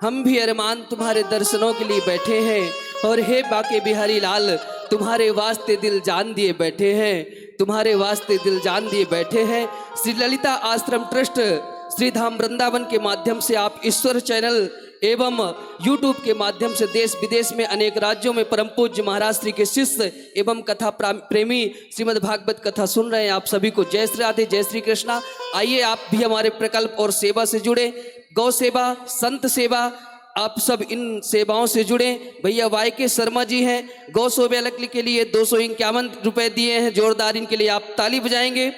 हम भी अरमान तुम्हारे दर्शनों के लिए बैठे हैं और हे बाके बिहारी लाल तुम्हारे वास्ते दिल जान दिए बैठे हैं, तुम्हारे वास्ते दिल जान दिए बैठे हैं। श्री ललिता आश्रम ट्रस्ट श्री धाम वृंदावन के माध्यम से आप ईश्वर चैनल एवं YouTube के माध्यम से देश विदेश में अनेक राज्यों में परम पूज्य महाराज श्री के शिष्य एवं कथा प्रेमी श्रीमद् भागवत कथा सुन रहे हैं। आप सभी को जय श्री राधे, जय श्री कृष्णा। आइए आप भी हमारे प्रकल्प और सेवा से जुड़े, गौ सेवा, संत सेवा, आप सब इन सेवाओं से जुड़े। भैया वाई के शर्मा जी हैं, गौ शोभायात्रा के लिए 251 रुपए दिए हैं, जोरदार इनके लिए आप ताली बजाएंगे।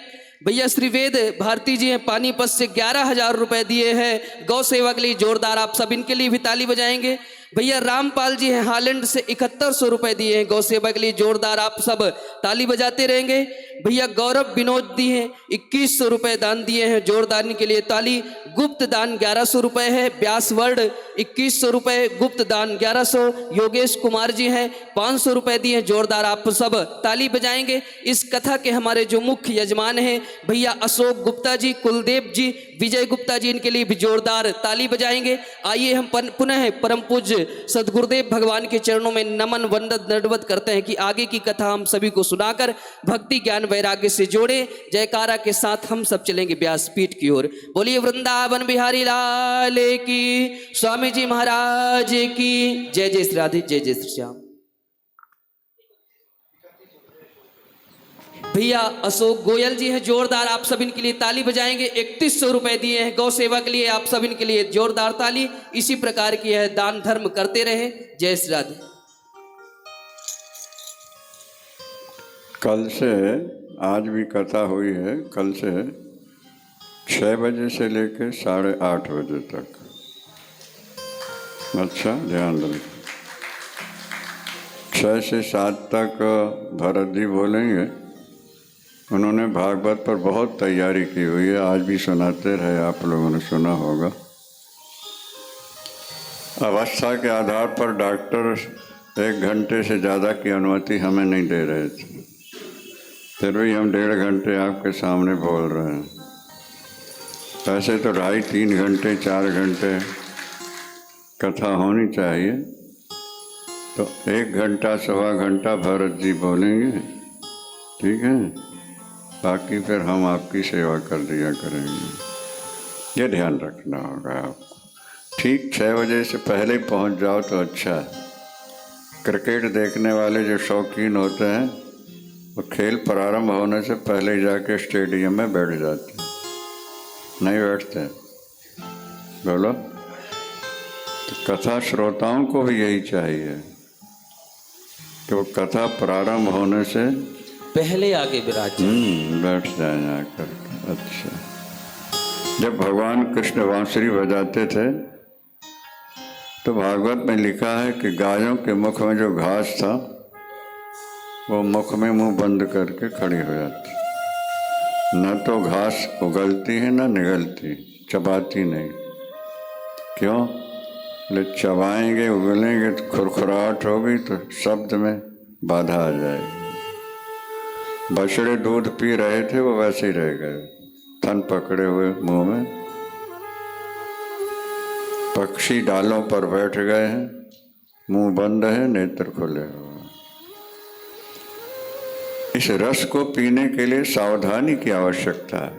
भैया श्री वेद भारती जी हैं पानीपत से 11,000 रुपए दिए हैं गौ सेवा के लिए, जोरदार आप सब इनके लिए भी ताली बजाएंगे। भैया रामपाल जी हैं हालैंड से 7100 रुपए दिए हैं गौ सेवा के लिए, जोरदार आप सब ताली बजाते रहेंगे। भैया गौरव विनोद दी हैं 2100 रुपए दान दिए हैं, जोरदार इनके लिए ताली। गुप्त दान 1100 रुपए है। व्यास वर्ल्ड 2100 रुपए, गुप्त दान 1100। योगेश कुमार जी हैं 500 रुपए दिए, जोरदार आप सब ताली बजाएंगे। इस कथा के हमारे जो मुख्य यजमान हैं भैया अशोक गुप्ता जी, कुलदेव जी, विजय गुप्ता जी, इनके लिए भी जोरदार ताली बजाएंगे। आइए हम पुनः परम पूज्य सदगुरुदेव भगवान के चरणों में नमन वंदन दंडवत करते हैं कि आगे की कथा हम सभी को सुनाकर भक्ति ज्ञान वैराग्य से जोड़े। जयकारा के साथ हम सब चलेंगे व्यासपीठ की ओर। बोलिए वृंदावन बिहारी लाल की, स्वामी जी महाराज की जय। जय श्री राधे, जय जय श्री श्याम। भैया अशोक गोयल जी हैं, जोरदार आप सब इनके लिए ताली बजाएंगे। 3100 रुपए दिए हैं गौ सेवा के लिए, आप सब इनके लिए जोरदार ताली। इसी प्रकार की है दान धर्म करते रहे। जय श्री राधे। कल से आज भी कथा हुई है, कल से 6 बजे से लेकर 8:30 बजे तक। अच्छा ध्यान रखें, 6 से 7 तक भरत जी बोलेंगे। उन्होंने भागवत पर बहुत तैयारी की हुई है, आज भी सुनाते रहे, आप लोगों ने सुना होगा। अवस्था के आधार पर डॉक्टर 1 घंटे से ज़्यादा की अनुमति हमें नहीं दे रहे थे, फिर भी हम 1.5 घंटे आपके सामने बोल रहे हैं। वैसे तो 2.5-3 घंटे 4 घंटे कथा होनी चाहिए, तो 1 घंटा 1.25 घंटा भरत जी बोलेंगे, ठीक है। बाकी फिर हम आपकी सेवा कर दिया करेंगे, ये ध्यान रखना होगा आपको। ठीक 6 बजे से पहले ही पहुंच जाओ तो अच्छा है। क्रिकेट देखने वाले जो शौकीन होते हैं वो खेल प्रारंभ होने से पहले ही जाके स्टेडियम में बैठ जाते हैं, नहीं बैठते। बोलो, तो कथा श्रोताओं को भी यही चाहिए कि वो कथा प्रारंभ होने से पहले आगे विराज बैठ जाए जाकर। अच्छा, जब भगवान कृष्ण बांसुरी बजाते थे तो भागवत में लिखा है कि गायों के मुख में जो घास था वो मुख में मुंह बंद करके खड़ी हो जाती, न तो घास उगलती है न निगलती, चबाती नहीं। क्यों? बोले चबाएंगे उगलेंगे तो खुरखुराहट होगी तो शब्द में बाधा आ जाएगी। बछड़े दूध पी रहे थे वो वैसे ही रह गए, थन पकड़े हुए मुंह में। पक्षी डालों पर बैठ गए हैं, मुंह बंद है, नेत्र खुले हुए। इस रस को पीने के लिए सावधानी की आवश्यकता है।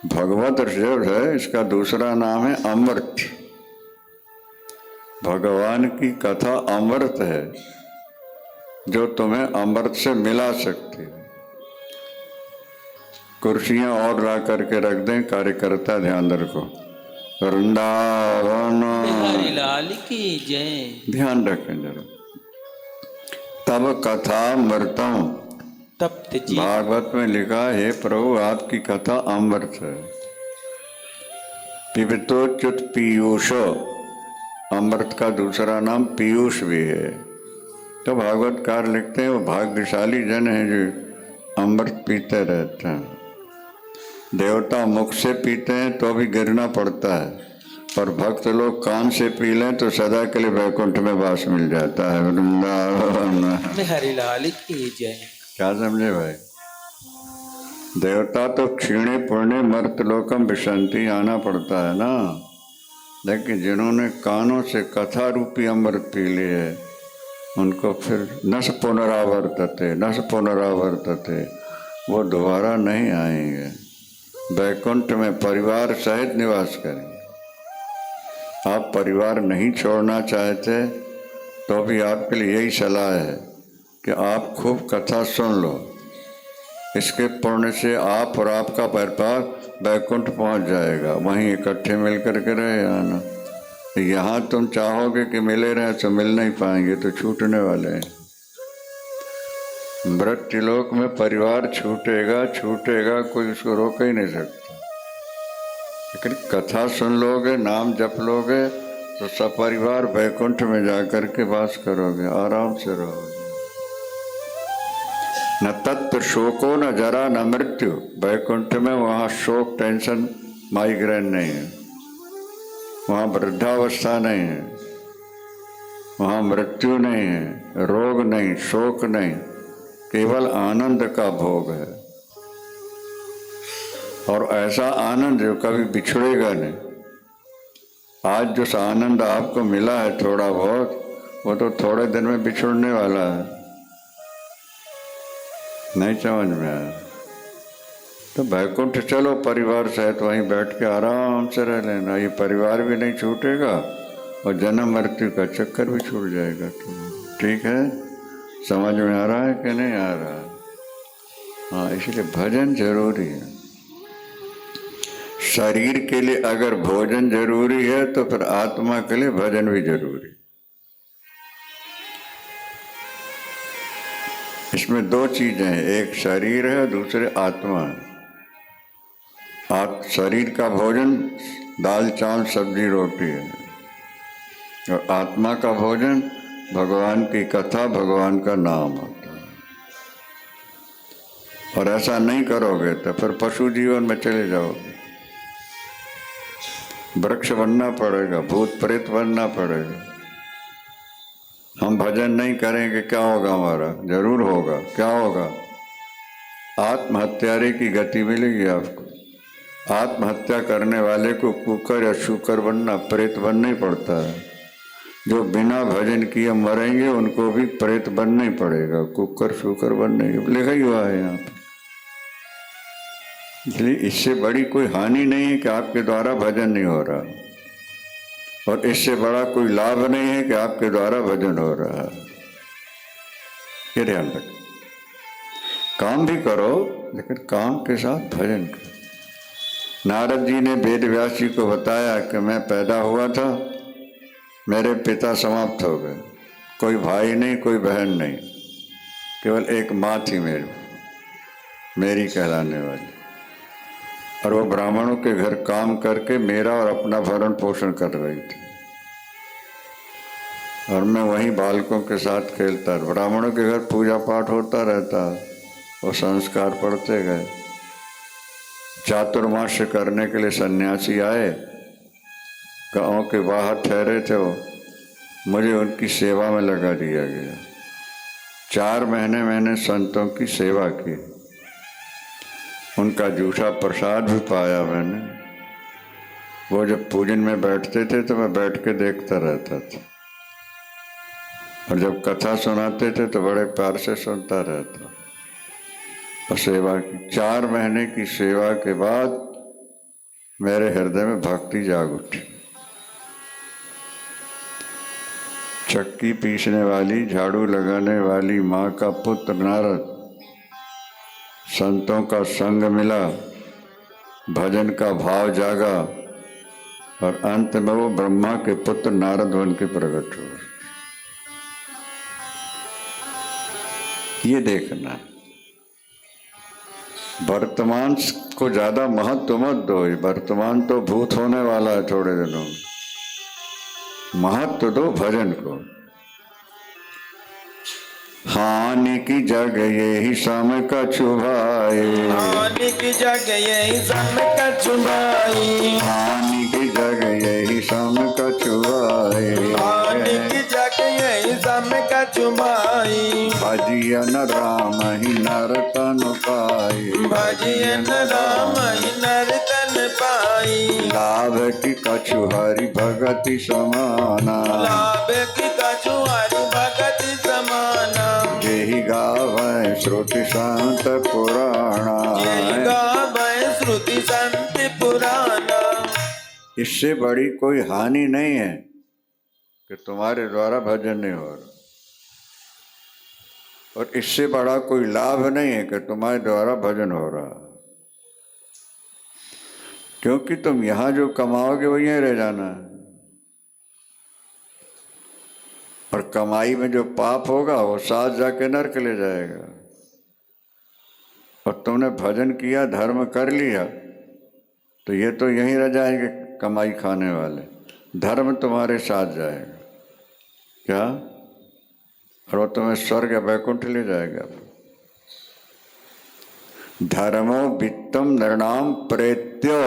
भगवत रस है, इसका दूसरा नाम है अमृत। भगवान की कथा अमृत है जो तुम्हें अमृत से मिला सकती है। कुर्सियां और ला करके रख दें, कार्यकर्ता ध्यान रखो। वृंदावन बिहारी लाल की जय। ध्यान रखें जरा। तब कथा मृतम, तप्त जी भागवत में लिखा है प्रभु आपकी कथा अमृत है। पिबतोच्युत पीयूषो, अमृत का दूसरा नाम पीयूष भी है। तो भागवतकार लिखते हैं वो भाग्यशाली जन है जो अमृत पीते रहते हैं। देवता मुख से पीते हैं तो भी गिरना पड़ता है, पर भक्त लोग कान से पी लें तो सदा के लिए वैकुंठ में वास मिल जाता है। वृंदावन बिहारी लाल की जय। क्या समझे भाई? देवता तो क्षीणे पुण्य मर्त लोकम विशंति आना पड़ता है ना, लेकिन जिन्होंने कानों से कथा रूपी अमृत पी ली है उनको फिर नस पुनरावर्तते वो दोबारा नहीं आएंगे, वैकुंठ में परिवार सहित निवास करेंगे। आप परिवार नहीं छोड़ना चाहते तो भी आपके लिए यही सलाह है कि आप खूब कथा सुन लो, इसके पुण्य से आप और आपका परिवार वैकुंठ पहुंच जाएगा, वहीं इकट्ठे मिल करके रहे आना। यहाँ तुम चाहोगे कि मिले रहे तो मिल नहीं पाएंगे, तो छूटने वाले हैं। मृत्युलोक में परिवार छूटेगा, कोई उसको रोक ही नहीं सकता। लेकिन कथा सुन लोगे, नाम जप लोगे तो सपरिवार वैकुंठ में जाकर के वास करोगे, आराम से रहोगे। न तत्व शोको न जरा न मृत्यु, वैकुंठ में वहाँ शोक, टेंशन, माइग्रेन नहीं है, वहाँ वृद्धावस्था नहीं है, वहाँ मृत्यु नहीं है, रोग नहीं, शोक नहीं, केवल आनंद का भोग है। और ऐसा आनंद जो कभी बिछड़ेगा नहीं। आज जो आनंद आपको मिला है थोड़ा बहुत, वो तो थोड़े दिन में बिछुड़ने वाला है, नहीं समझ में आया तो वैकुंठ चलो परिवार सहित, वहीं बैठ के आराम से रह लेना। ये परिवार भी नहीं छूटेगा और जन्म मृत्यु का चक्कर भी छूट जाएगा। ठीक है, समझ में आ रहा है कि नहीं आ रहा है? हाँ, इसलिए भजन जरूरी है। शरीर के लिए अगर भोजन जरूरी है तो फिर आत्मा के लिए भजन भी जरूरी। इसमें दो चीजें हैं, एक शरीर है, दूसरे आत्मा है। शरीर का भोजन दाल चावल सब्जी रोटी है, और आत्मा का भोजन भगवान की कथा, भगवान का नाम होता है। और ऐसा नहीं करोगे तो फिर पशु जीवन में चले जाओगे, वृक्ष बनना पड़ेगा, भूत प्रेत बनना पड़ेगा। हम भजन नहीं करेंगे क्या होगा हमारा? जरूर होगा। क्या होगा? आत्महत्यारे की गति मिलेगी आपको। आत्महत्या करने वाले को कुकर या शुकर बनना, प्रेत बनना ही पड़ता है। जो बिना भजन किए मरेंगे उनको भी प्रेत बनना ही पड़ेगा, कुकर शुकर बनना ही लिखा ही हुआ है यहाँ पे। इसलिए इससे बड़ी कोई हानि नहीं है कि आपके द्वारा भजन नहीं हो रहा, और इससे बड़ा कोई लाभ नहीं है कि आपके द्वारा भजन हो रहा है। ये ध्यान रखें। काम भी करो लेकिन काम के साथ भजन करो। नारद जी ने वेद व्यास जी को बताया कि मैं पैदा हुआ था, मेरे पिता समाप्त हो गए, कोई भाई नहीं, कोई बहन नहीं, केवल एक माँ थी मेरी कहलाने वाली, और वो ब्राह्मणों के घर काम करके मेरा और अपना भरण पोषण कर रही थी, और मैं वहीं बालकों के साथ खेलता। ब्राह्मणों के घर पूजा पाठ होता रहता, वो संस्कार पढ़ते गए। चातुर्मास्य करने के लिए सन्यासी आए, गाँव के बाहर ठहरे थे वो, मुझे उनकी सेवा में लगा दिया गया। 4 महीने मैंने संतों की सेवा की, उनका जूठा प्रसाद भी पाया मैंने। वो जब पूजन में बैठते थे तो मैं बैठ के देखता रहता था, और जब कथा सुनाते थे तो बड़े प्यार से सुनता रहता और सेवा की। 4 महीने की सेवा के बाद मेरे हृदय में भक्ति जाग उठी। चक्की पीसने वाली, झाड़ू लगाने वाली माँ का पुत्र नारद, संतों का संग मिला, भजन का भाव जागा, और अंत में वो ब्रह्मा के पुत्र नारद बन के प्रकट हुए। ये देखना, वर्तमान को ज्यादा महत्व मत दो। वर्तमान तो भूत होने वाला है थोड़े दिनों में, महत्व दो भजन को। हानि की जगह यही सम कछु भाई, हानि की जगह यही सम कछु भाई, हानि की जगह यही सम कछु भाई, हानि की जगह यही सम कछु भाई। भजियन राम ही नर तन पाई, भजियन राम ही नर तन पाई। जाई। लाभ की कछु हरि भगति समाना, लाभ की कछु हरि भगति समाना। जेहि गावै श्रुति संत पुराणा, जेहि गावै श्रुति संत पुराना। इससे बड़ी कोई हानि नहीं है कि तुम्हारे द्वारा भजन नहीं हो रहा, और इससे बड़ा कोई लाभ नहीं है कि तुम्हारे द्वारा भजन हो रहा, क्योंकि तुम यहां जो कमाओगे वो यहीं रह जाना है, और कमाई में जो पाप होगा वो साथ जाके नरक ले जाएगा। और तुमने भजन किया, धर्म कर लिया, तो ये तो यहीं रह जाएंगे कमाई खाने वाले, धर्म तुम्हारे साथ जाएगा क्या, और वो तुम्हें स्वर्ग या वैकुंठ ले जाएगा। धर्मो वित्तम नृणाम प्रेत्यो,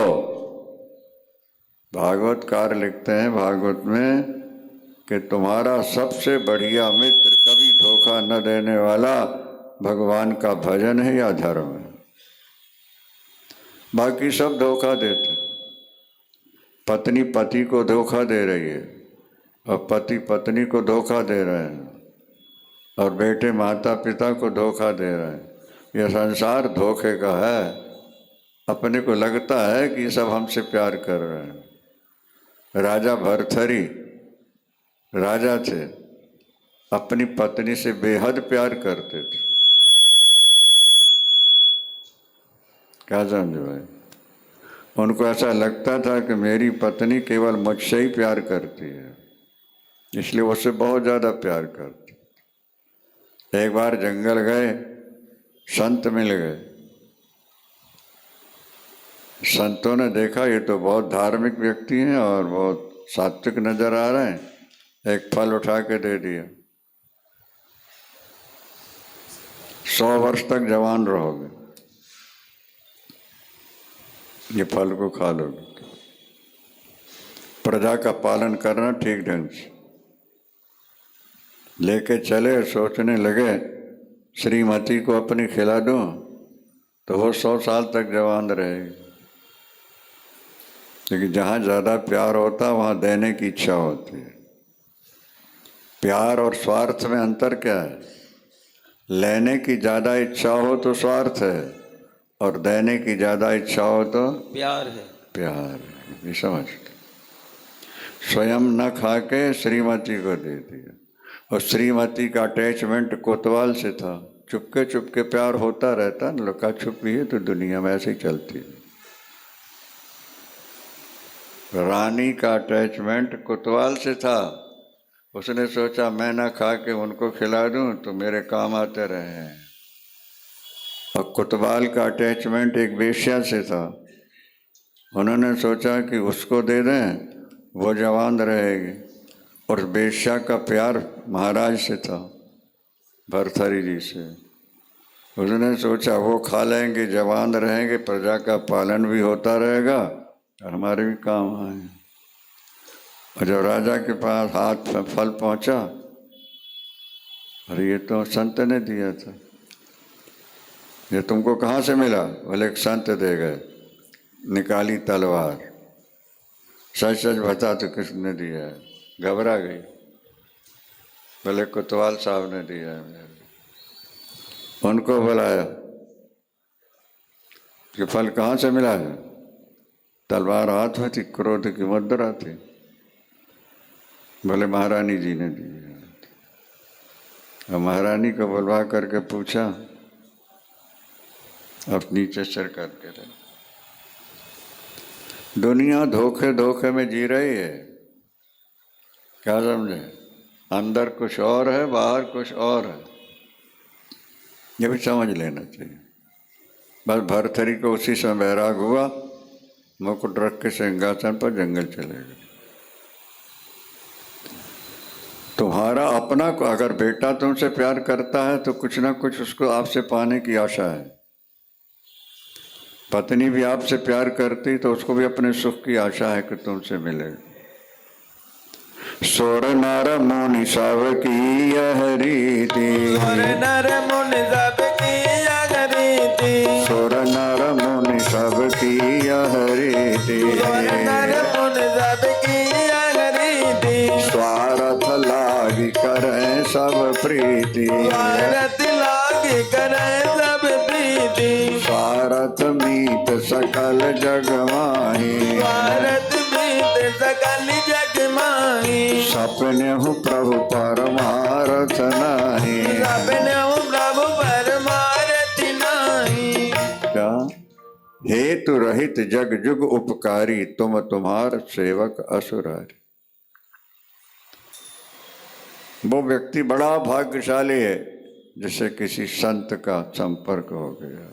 भागवतकार लिखते हैं भागवत में कि तुम्हारा सबसे बढ़िया मित्र, कभी धोखा न देने वाला भगवान का भजन है या धर्म है। बाकी सब धोखा देते, पत्नी पति को धोखा दे रही है, और पति पत्नी को धोखा दे रहे हैं, और बेटे माता पिता को धोखा दे रहे हैं। यह संसार धोखे का है। अपने को लगता है कि सब हमसे प्यार कर रहे हैं। राजा भरथरी राजा थे, अपनी पत्नी से बेहद प्यार करते थे। क्या समझे भाई? उनको ऐसा लगता था कि मेरी पत्नी केवल मुझसे ही प्यार करती है, इसलिए उससे बहुत ज़्यादा प्यार करती। एक बार जंगल गए, संत मिल गए। संतों ने देखा ये तो बहुत धार्मिक व्यक्ति हैं और बहुत सात्विक नजर आ रहे हैं, एक फल उठा के दे दिया। 100 वर्ष तक जवान रहोगे, ये फल को खा लोगे। प्रजा का पालन करना ठीक ढंग से। लेके चले, सोचने लगे श्रीमती को अपनी खिला दूं तो वो 100 साल तक जवान रहेगी। लेकिन जहाँ ज़्यादा प्यार होता वहाँ देने की इच्छा होती है। प्यार और स्वार्थ में अंतर क्या है? लेने की ज़्यादा इच्छा हो तो स्वार्थ है, और देने की ज़्यादा इच्छा हो तो प्यार है। प्यार है। ये समझ के स्वयं न खा के श्रीमती को दे दिया, और श्रीमती का अटैचमेंट कोतवाल से था। चुपके चुपके प्यार होता रहता, लुका छुपी है तो दुनिया में ऐसे ही चलती है। रानी का अटैचमेंट कोतवाल से था। उसने सोचा मैं ना खा के उनको खिला दूं तो मेरे काम आते रहे। और कोतवाल का अटैचमेंट एक वेश्या से था। उन्होंने सोचा कि उसको दे दें, वो जवान रहेगी। और वेश्या का प्यार महाराज से था, भरथरी जी से। उसने सोचा वो खा लेंगे, जवान रहेंगे, प्रजा का पालन भी होता रहेगा और हमारे भी काम आए। और जब राजा के पास हाथ फल पहुंचा, अरे ये तो संत ने दिया था, ये तुमको कहाँ से मिला? बोले एक संत दे गए। निकाली तलवार, सच सच बता तो किसने दिया है? घबरा गई। बोले कोतवाल साहब ने दिया है मेरे। उनको बुलाया कि फल कहाँ से मिला है? तलवार हाथ में थी, क्रोध की मुद्रा थी। बोले महारानी जी ने दी है। और महारानी को बुलवा करके पूछा, अब नीचे सिर करके रहे। दुनिया धोखे धोखे में जी रही है। क्या समझे? अंदर कुछ और है, बाहर कुछ और है। ये भी समझ लेना चाहिए। बस भरथरी को उसी समय बैराग हुआ, मुकुट रख के सिंहासन पर जंगल चले गए। तुम्हारा अपना को अगर बेटा तुमसे प्यार करता है तो कुछ ना कुछ उसको आपसे पाने की आशा है। पत्नी भी आपसे प्यार करती तो उसको भी अपने सुख की आशा है कि तुमसे मिले। सोर नर मुनि सब की यह रीति, सोर नर मुनि सब की यह रीति, सोर नर मुनि सब की यह रीति, प्रीति स्वर नर मुनि सब किया रीति स्वार्थ लागी करें सब प्रीति स्वार्थ लागी करे सब प्रीति स्वार्थ मीत सकल जग माही स्वार्थ मीत सकल जग माही सपने हूँ प्रभु परमारथ नाही सपने प्रभु परमारथ नाही क्या हेतु रहित जग जुग उपकारी तुम तुम्हार सेवक असुरारी। वो व्यक्ति बड़ा भाग्यशाली है जिसे किसी संत का संपर्क हो गया,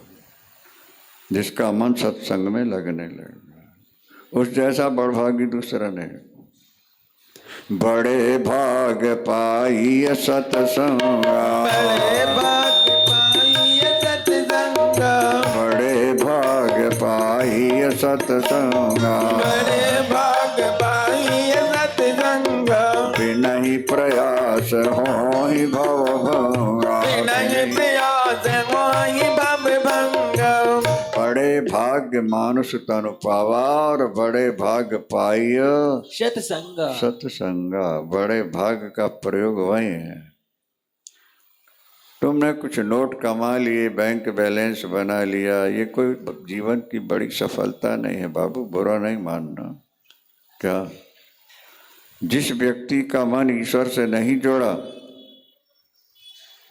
जिसका मन सत्संग में लगने लगा। उस जैसा बड़भागी दूसरा नहीं। बड़े भाग पाई सत्संगा बड़े भाग पाई सत्संगा बड़े भाग पाई सत्संगा बड़े भाग पाई सत्संगा बिना ही प्रयास हो ही भव भंगा नहीं प्रयास मोहि भव भंगा बड़े भाग्य मानुष तनु पावा और बड़े भाग्य पाई सत्संगा सत्संगा। बड़े भाग्य का प्रयोग वही है। तुमने कुछ नोट कमा लिए, बैंक बैलेंस बना लिया, ये कोई जीवन की बड़ी सफलता नहीं है बाबू, बुरा नहीं मानना। क्या जिस व्यक्ति का मन ईश्वर से नहीं जोड़ा,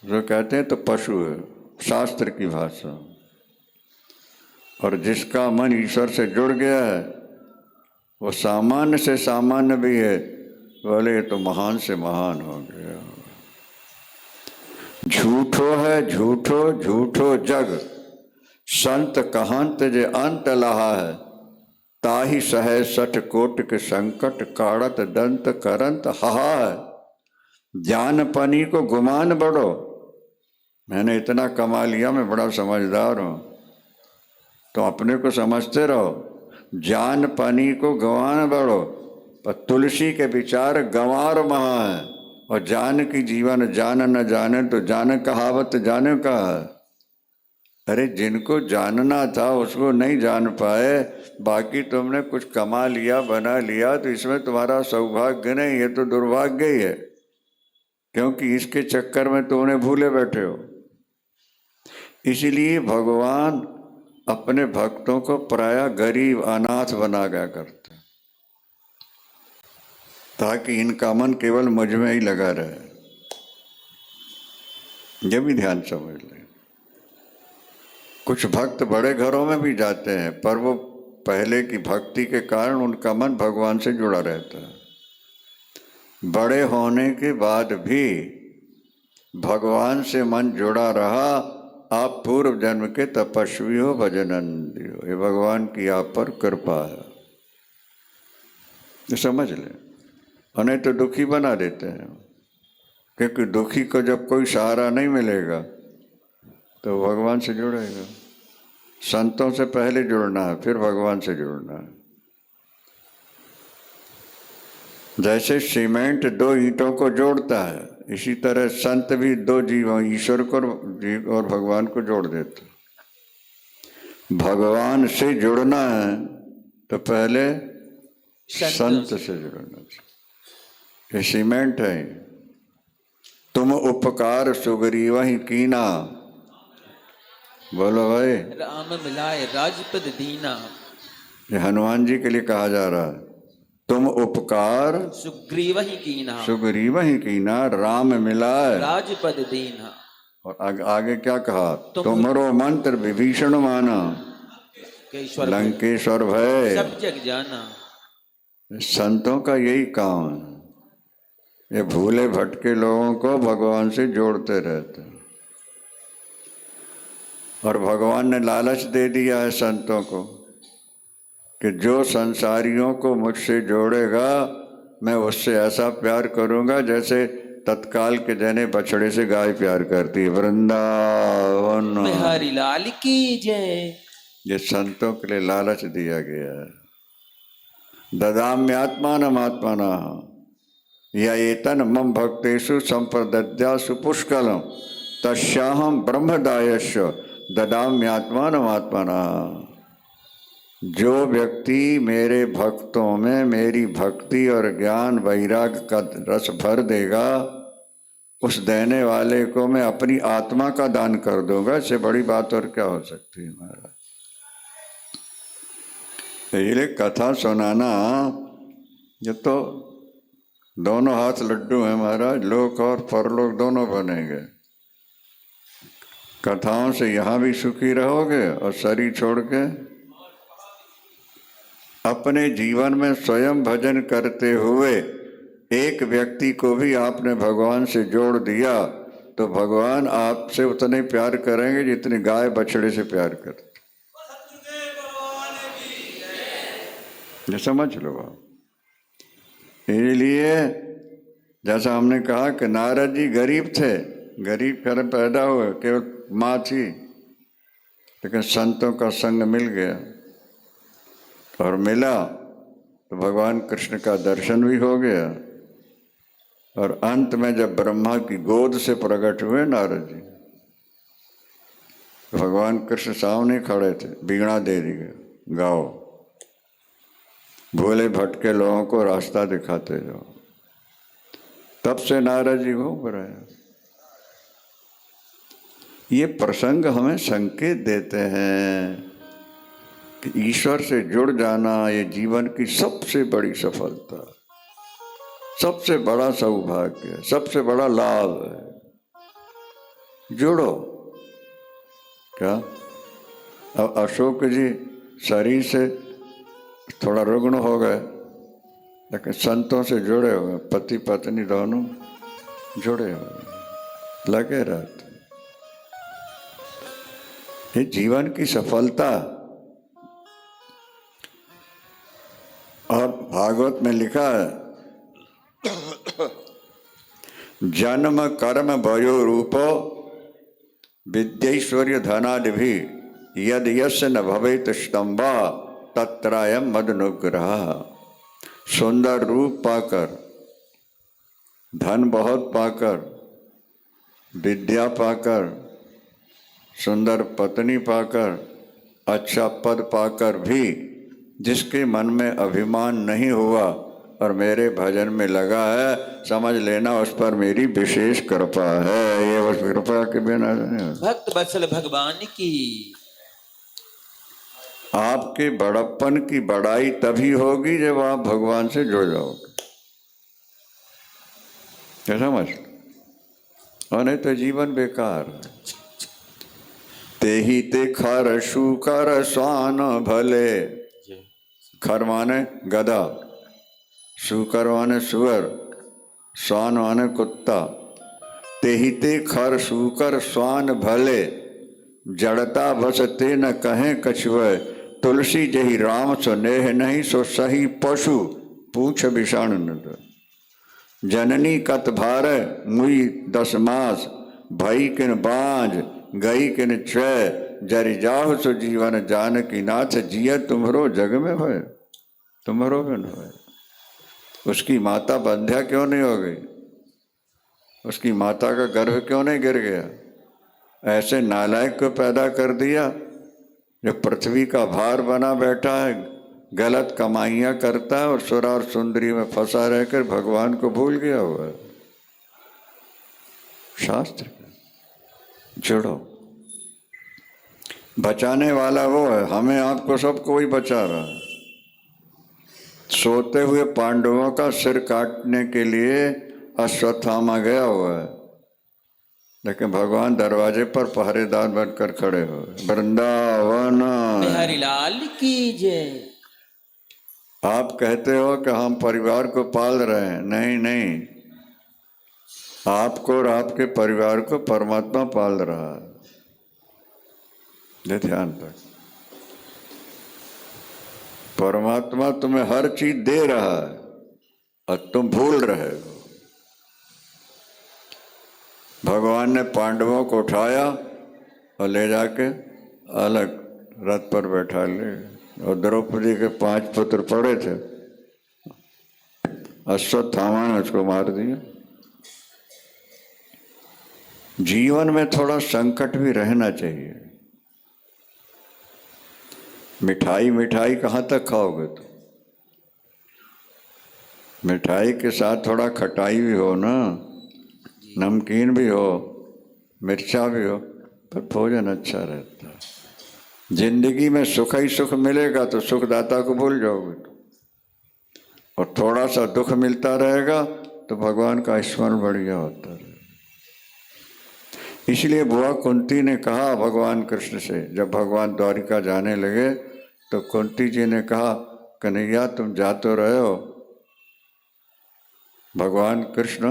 जो कहते हैं तो पशु है शास्त्र की भाषा, और जिसका मन ईश्वर से जुड़ गया है वो सामान्य से सामान्य भी है, बोले ये तो महान से महान हो गया। झूठो है झूठो झूठो जग, संत कहंत जे अंत लहा है, ताहि सहे सठ कोट के संकट काढ़त दंत करंत हहा है। ज्ञान पनी को गुमान बढ़ो, मैंने इतना कमा लिया, मैं बड़ा समझदार हूँ, तो अपने को समझते रहो। ज्ञान पानी को गंवार बढ़ो, पर तुलसी के विचार गंवार महा है, और जान की जीवन जान न जाने तो जान कहावत जाने का है। अरे जिनको जानना था उसको नहीं जान पाए, बाकी तुमने कुछ कमा लिया बना लिया तो इसमें तुम्हारा सौभाग्य नहीं, ये तो दुर्भाग्य ही है, क्योंकि इसके चक्कर में तुमने भूले बैठे हो। इसलिए भगवान अपने भक्तों को प्रायः गरीब अनाथ बना गया करते, ताकि इनका मन केवल मुझ में ही लगा रहे। ये भी ध्यान समझ लें। कुछ भक्त बड़े घरों में भी जाते हैं, पर वो पहले की भक्ति के कारण उनका मन भगवान से जुड़ा रहता है। बड़े होने के बाद भी भगवान से मन जुड़ा रहा, आप पूर्व जन्म के तपस्वी हो, भजनंदी हो, ये भगवान की आप पर कृपा है, ये समझ लें। और नहीं तो दुखी बना देते हैं, क्योंकि दुखी को जब कोई सहारा नहीं मिलेगा तो भगवान से जुड़ेगा। संतों से पहले जुड़ना है, फिर भगवान से जुड़ना है। जैसे सीमेंट दो ईंटों को जोड़ता है, इसी तरह संत भी दो जीवों, ईश्वर को और भगवान को जोड़ देते। भगवान से जुड़ना है तो पहले संत से जुड़ना चाहिए। ये सीमेंट है। तुम उपकार सुग्रीव ही कीना, बोलो भाई, राम मिलाए राजपद दीना। ये हनुमान जी के लिए कहा जा रहा है। तुम उपकार सुग्रीव ही कीना, सुग्रीव ही कीना, राम मिलाए राजपद दीना। और आगे क्या कहा, तुमरो मंत्र विभीषण माना, लंकेश्वर भय सब जग जाना। संतों का यही काम है, ये भूले भटके लोगों को भगवान से जोड़ते रहते हैं। और भगवान ने लालच दे दिया है संतों को कि जो संसारियों को मुझसे जोड़ेगा मैं उससे ऐसा प्यार करूंगा जैसे तत्काल के जने बछड़े से गाय प्यार करती है। वृंदावन बिहारी लाल की जय। ये संतों के लिए लालच दिया गया है। ददाम्यात्मानम् आत्मना या एतन मम भक्तेषु संप्रदद्यासु पुष्कलम तस्याहं ब्रह्मदायस्य ददाम्यात्मानम् आत्मना। जो व्यक्ति मेरे भक्तों में मेरी भक्ति और ज्ञान वैराग्य का रस भर देगा, उस देने वाले को मैं अपनी आत्मा का दान कर दूंगा। इससे बड़ी बात और क्या हो सकती है महाराज। इसलिए कथा सुनाना, ये तो दोनों हाथ लड्डू हैं महाराज, लोक और परलोक दोनों बनेंगे। कथाओं से यहाँ भी सुखी रहोगे और शरीर छोड़ के अपने जीवन में स्वयं भजन करते हुए एक व्यक्ति को भी आपने भगवान से जोड़ दिया तो भगवान आपसे उतने प्यार करेंगे जितने गाय बछड़े से प्यार करते। ये समझ लो आप। इसलिए जैसा हमने कहा कि नारद जी गरीब थे, गरीब घर पैदा हुए, केवल माँ थी, लेकिन संतों का संग मिल गया और मिला तो भगवान कृष्ण का दर्शन भी हो गया। और अंत में जब ब्रह्मा की गोद से प्रकट हुए नारद जी, तो भगवान कृष्ण सामने खड़े थे, बीणा दे दी, गाओ, भोले भटके लोगों को रास्ता दिखाते जाओ। तब से नारद जी घूम रहे हैं। ये प्रसंग हमें संकेत देते हैं कि ईश्वर से जुड़ जाना ये जीवन की सबसे बड़ी सफलता, सबसे बड़ा सौभाग्य, सबसे बड़ा लाभ है। जुड़ो। क्या अब अशोक जी शरीर से थोड़ा रुग्ण हो गए, लेकिन संतों से जुड़े हुए, पति पत्नी दोनों जुड़े हुए, लगे रहते। ये जीवन की सफलता। और भागवत में लिखा है, जन्म कर्म भयो रूपो विद्यैश्वर्य धनादि भी यद यस्य न भवेत स्तंभा तत्रायम मदनुग्रह। सुंदर रूप पाकर, धन बहुत पाकर, विद्या पाकर, सुंदर पत्नी पाकर, अच्छा पद पाकर भी जिसके मन में अभिमान नहीं हुआ और मेरे भजन में लगा है, समझ लेना उस पर मेरी विशेष कृपा है। ये उस कृपा के बिना नहीं। भक्त वत्सल भगवान की। आपके बड़प्पन की बड़ाई तभी होगी जब आप भगवान से जुड़ जाओगे। क्या समझ? और नहीं तो जीवन बेकार है। तेहि ते खर शुकर स्वान भले। खर माने गधा, शुकर माने सुअर, स्वान माने कुत्ता। तेहि ते खर शुकर स्वान भले, जड़ता बस ते न कहें कछुए। तुलसी जही राम सो नेह नहीं, सो सही पशु पूछ विषाण न। जननी कत भार मुई 10 मास, भई किन बांझ गई किन छय। जरि जाहु सो जीवन जानकी नाथ, जिय तुम्हरो जग में भय तुम्हरो बिन भय। उसकी माता बंध्या क्यों नहीं हो गई? उसकी माता का गर्भ क्यों नहीं गिर गया? ऐसे नालायक को पैदा कर दिया जो पृथ्वी का भार बना बैठा है, गलत कमाइयाँ करता है और सुर और सुंदरी में फंसा रहकर भगवान को भूल गया हुआ है। शास्त्र जुड़ो। बचाने वाला वो है, हमें आपको सबको ही बचा रहा है। सोते हुए पांडवों का सिर काटने के लिए अश्वत्थामा गया हुआ है, लेकिन भगवान दरवाजे पर पहरेदार बनकर खड़े हो। वृंदावन बिहारी लाल की जय। आप कहते हो कि हम परिवार को पाल रहे हैं, नहीं नहीं, आपको और आपके परिवार को परमात्मा पाल रहा है। ये ध्यान रख। परमात्मा तुम्हें हर चीज दे रहा है और तुम भूल रहे हो। भगवान ने पांडवों को उठाया और ले जाके अलग रथ पर बैठा ले, और द्रौपदी के 5 पुत्र पड़े थे, अश्वत्थामा ने उसको मार दिया। जीवन में थोड़ा संकट भी रहना चाहिए। मिठाई मिठाई कहाँ तक खाओगे तुम? मिठाई के साथ थोड़ा खटाई भी हो ना, नमकीन भी हो, मिर्चा भी हो, पर भोजन अच्छा रहता है। जिंदगी में सुख ही सुख मिलेगा तो सुखदाता को भूल जाओगे तुम, और थोड़ा सा दुख मिलता रहेगा तो भगवान का स्मरण बढ़िया होता रहेगा। इसलिए बुआ कुंती ने कहा भगवान कृष्ण से, जब भगवान द्वारिका जाने लगे तो कुंती जी ने कहा, कन्हैया तुम जा तो रहे हो, भगवान कृष्ण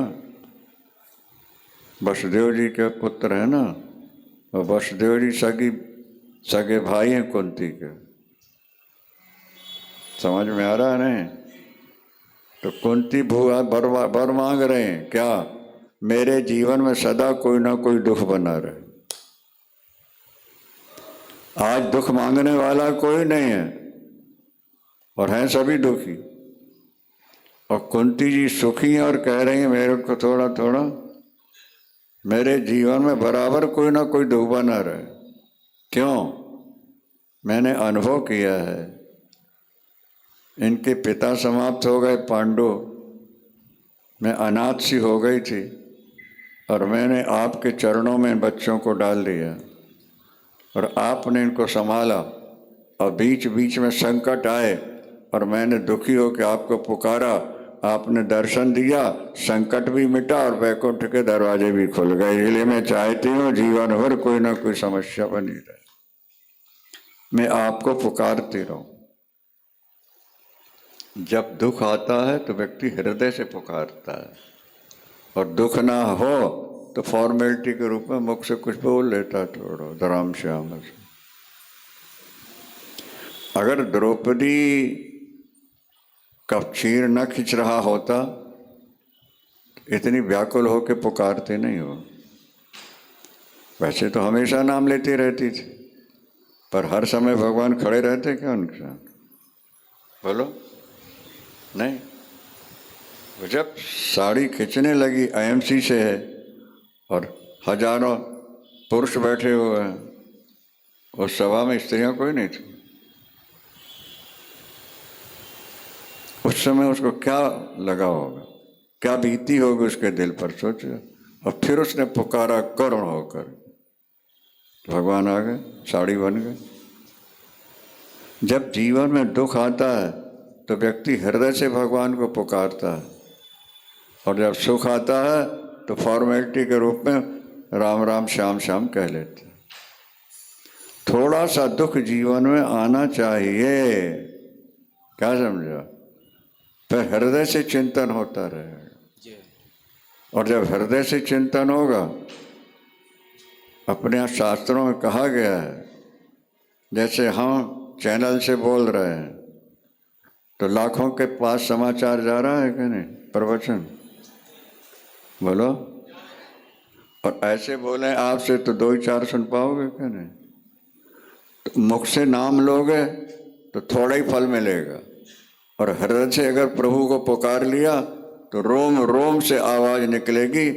वसुदेव जी के पुत्र है ना, और वसुदेव जी सगे भाई हैं कुंती के। समझ में आ रहा है नहीं? तो कुंती भुआ बर मांग रहे हैं क्या, मेरे जीवन में सदा कोई ना कोई दुख बना रहे। आज दुख मांगने वाला कोई नहीं है और हैं सभी दुखी, और कुंती जी सुखी हैं और कह रही हैं मेरे को थोड़ा थोड़ा मेरे जीवन में बराबर कोई ना कोई दुख बना रहे। क्यों? मैंने अनुभव किया है, इनके पिता समाप्त हो गए पांडु, मैं अनाथ सी हो गई थी और मैंने आपके चरणों में बच्चों को डाल दिया और आपने इनको संभाला, और बीच बीच में संकट आए और मैंने दुखी होकर आपको पुकारा, आपने दर्शन दिया, संकट भी मिटा और वैकुंठ के दरवाजे भी खुल गए। इसलिए मैं चाहती हूँ जीवन भर कोई ना कोई समस्या बनी रहे, मैं आपको पुकारती रहूं। जब दुख आता है तो व्यक्ति हृदय से पुकारता है, और दुख ना हो तो फॉर्मेलिटी के रूप में मुख से कुछ बोल लेता थोड़ा धराम श्याम से। अगर द्रौपदी का चीर न खिंच रहा होता इतनी व्याकुल होकर पुकारते नहीं हो। वैसे तो हमेशा नाम लेती रहती थी, पर हर समय भगवान खड़े रहते क्या उनके साथ? बोलो नहीं। जब साड़ी खींचने लगी, आईएमसी से है और हजारों पुरुष बैठे हुए हैं, उस सभा में स्त्रियां कोई नहीं थी। उस समय उसको क्या लगा होगा, क्या बीती होगी उसके दिल पर, सोचो। और फिर उसने पुकारा करुण होकर, भगवान आ गए, साड़ी बन गए। जब जीवन में दुख आता है तो व्यक्ति हृदय से भगवान को पुकारता है, और जब सुख आता है तो फॉर्मेलिटी के रूप में राम राम श्याम श्याम कह लेते हैं। थोड़ा सा दुख जीवन में आना चाहिए, क्या समझा? फिर हृदय से चिंतन होता रहेगा, और जब हृदय से चिंतन होगा, अपने शास्त्रों में कहा गया है, जैसे हम चैनल से बोल रहे हैं तो लाखों के पास समाचार जा रहा है कि नहीं, प्रवचन, बोलो। और ऐसे बोले आपसे तो 2 ही 4 सुन पाओगे क्या नहीं? तो मुख से नाम लोगे तो थोड़ा ही फल मिलेगा, और हृदय से अगर प्रभु को पुकार लिया तो रोम रोम से आवाज निकलेगी,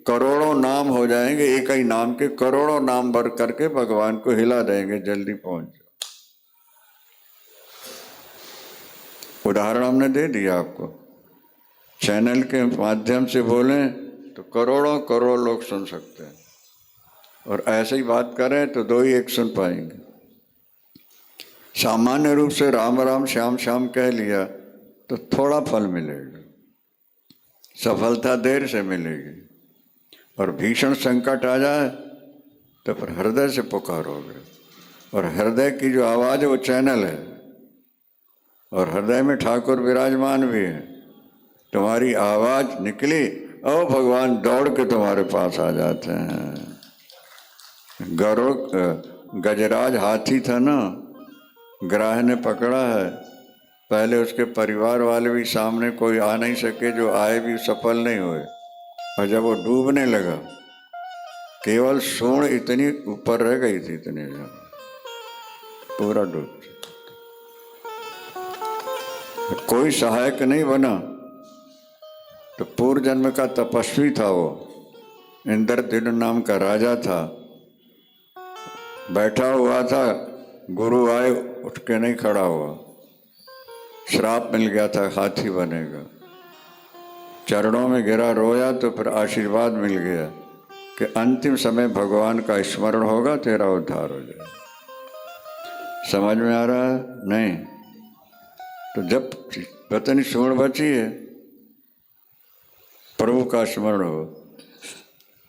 करोड़ों नाम हो जाएंगे, एक ही नाम के करोड़ों नाम भर करके भगवान को हिला देंगे, जल्दी पहुंच जाओ। उदाहरण हमने दे दिया आपको, चैनल के माध्यम से बोलें तो करोड़ों करोड़ लोग सुन सकते हैं, और ऐसे ही बात करें तो 2 ही 1 सुन पाएंगे। सामान्य रूप से राम राम श्याम श्याम कह लिया तो थोड़ा फल मिलेगा, सफलता देर से मिलेगी, और भीषण संकट आ जाए तो फिर हृदय से पुकारोगे, और हृदय की जो आवाज़ है वो चैनल है, और हृदय में ठाकुर विराजमान भी है। तुम्हारी आवाज़ निकली और भगवान दौड़ के तुम्हारे पास आ जाते हैं। गजराज हाथी था ना, ग्राह ने पकड़ा है, पहले उसके परिवार वाले भी सामने कोई आ नहीं सके, जो आए भी सफल नहीं हुए, और जब वो डूबने लगा केवल सूंड इतनी ऊपर रह गई थी, इतनी पूरा डूब, कोई सहायक नहीं बना। तो पूर्व जन्म का तपस्वी था वो, इंद्रद्युम्न नाम का राजा था, बैठा हुआ था गुरु आए, उठ के नहीं खड़ा हुआ, श्राप मिल गया था हाथी बनेगा। चरणों में गिरा, रोया, तो फिर आशीर्वाद मिल गया कि अंतिम समय भगवान का स्मरण होगा, तेरा उद्धार हो जाए। समझ में आ रहा है? नहीं तो जब पतनी सूढ़ बची है, प्रभु का स्मरण हो।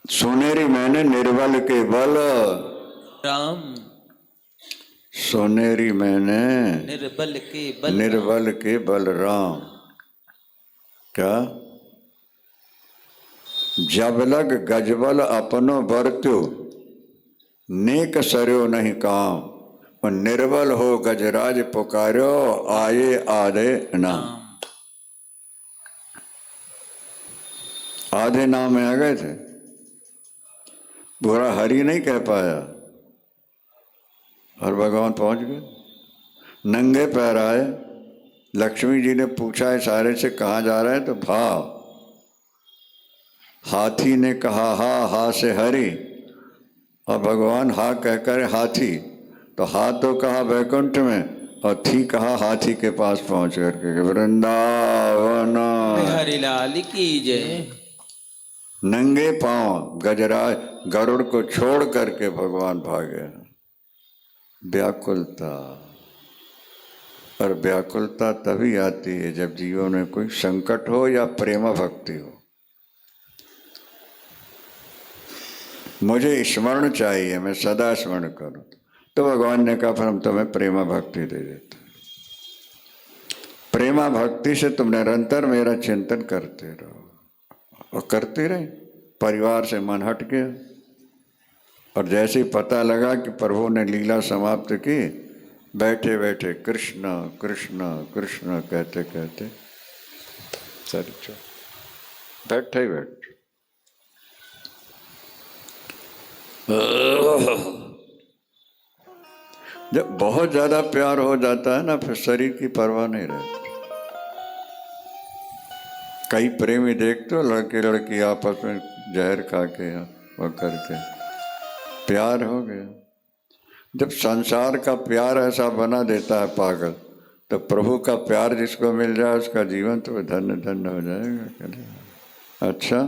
सोनेरी मैंने निर्बल के बल राम, सोनेरी मैंने निर्बल के बल निर्बल के बल राम। क्या? जब लग गजबल अपनो बरत्यो, नेक सरयो नहीं काम, और निर्बल हो गजराज पुकार्यो, आए आधे नाम। आधे नाम में आ गए थे, पूरा हरि नहीं कह पाया और भगवान पहुंच गए। नंगे पैर आए, लक्ष्मी जी ने पूछा इशारे से कहाँ जा रहे हैं, तो भाव। हाथी ने कहा हा, हा से हरि, और भगवान हा कहकर हाथी, तो हा तो कहा वैकुंठ में, और थी कहा हाथी के पास पहुंच करके वृंदावन। बिहारी लाल की जय। नंगे पांव गजराज गरुड़ को छोड़ करके भगवान भागे। व्याकुलता, और व्याकुलता तभी आती है जब जीवन में कोई संकट हो या प्रेम भक्ति हो। मुझे स्मरण चाहिए, मैं सदा स्मरण करूं, तो भगवान ने कहा फिर हम तुम्हें प्रेमा भक्ति दे देते। प्रेमा भक्ति से तुम निरंतर मेरा चिंतन करते रहो, और करते रहे। परिवार से मन हट गया, और जैसे ही पता लगा कि प्रभु ने लीला समाप्त की, बैठे बैठे कृष्ण कृष्ण कृष्ण कहते कहते सर बैठे ही बैठे। जब बहुत ज्यादा प्यार हो जाता है ना, फिर शरीर की परवाह नहीं रहती। कई प्रेमी देखते हो, लड़के लड़की आपस में जहर खा के वो करके प्यार हो गया। जब संसार का प्यार ऐसा बना देता है पागल, तो प्रभु का प्यार जिसको मिल जाए उसका जीवन तो धन्य धन्य हो जाएगा। अच्छा,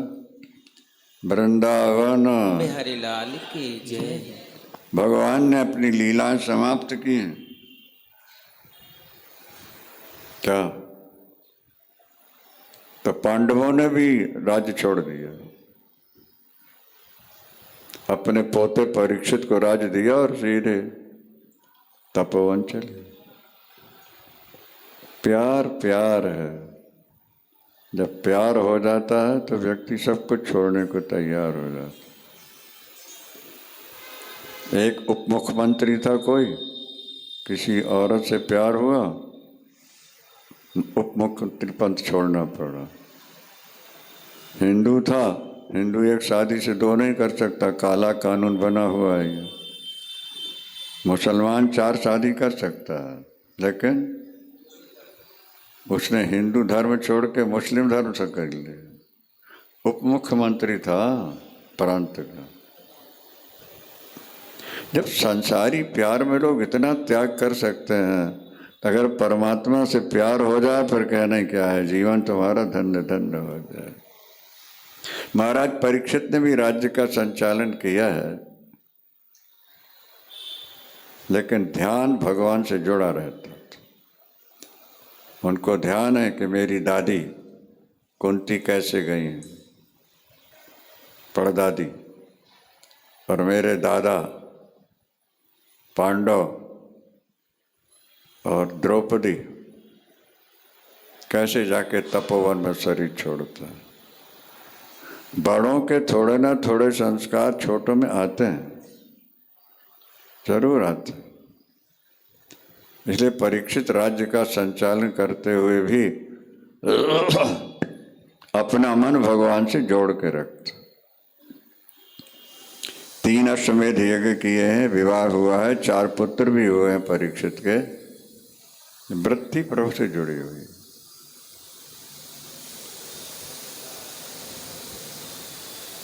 वृंदावन बिहारी लाल की जय। भगवान ने अपनी लीलाएं समाप्त की हैं। क्या? तो पांडवों ने भी राज्य छोड़ दिया, अपने पोते परीक्षित को राज्य दिया और सीधे तपोवन चले। प्यार प्यार है। जब प्यार हो जाता है तो व्यक्ति सब कुछ छोड़ने को तैयार हो जाता है। एक उप मुख्यमंत्री था, कोई किसी औरत से प्यार हुआ, उप मुख्यमंत्री पद छोड़ना पड़ा। हिंदू था, हिंदू एक शादी से दो नहीं कर सकता, काला कानून बना हुआ है ये। मुसलमान 4 शादी कर सकता है, लेकिन उसने हिंदू धर्म छोड़ के मुस्लिम धर्म से कर लिया। उप मुख्यमंत्री था प्रांत का। जब संसारी प्यार में लोग इतना त्याग कर सकते हैं, अगर परमात्मा से प्यार हो जाए फिर कहना क्या है, जीवन तुम्हारा धन्य धन्य हो जाए। महाराज परीक्षित ने भी राज्य का संचालन किया है, लेकिन ध्यान भगवान से जुड़ा रहता था। उनको ध्यान है कि मेरी दादी कुंती कैसे गई हैं, परदादी, और मेरे दादा पांडव और द्रौपदी कैसे जाके तपोवन में शरीर छोड़ता है। बड़ों के थोड़े ना थोड़े संस्कार छोटों में आते हैं, जरूर आते हैं। इसलिए परीक्षित राज्य का संचालन करते हुए भी अपना मन भगवान से जोड़ के रखते। 3 अश्वमेध यज्ञ किए हैं, विवाह हुआ है, 4 पुत्र भी हुए हैं परीक्षित के। वृत्ति प्रभु से जुड़ी हुई।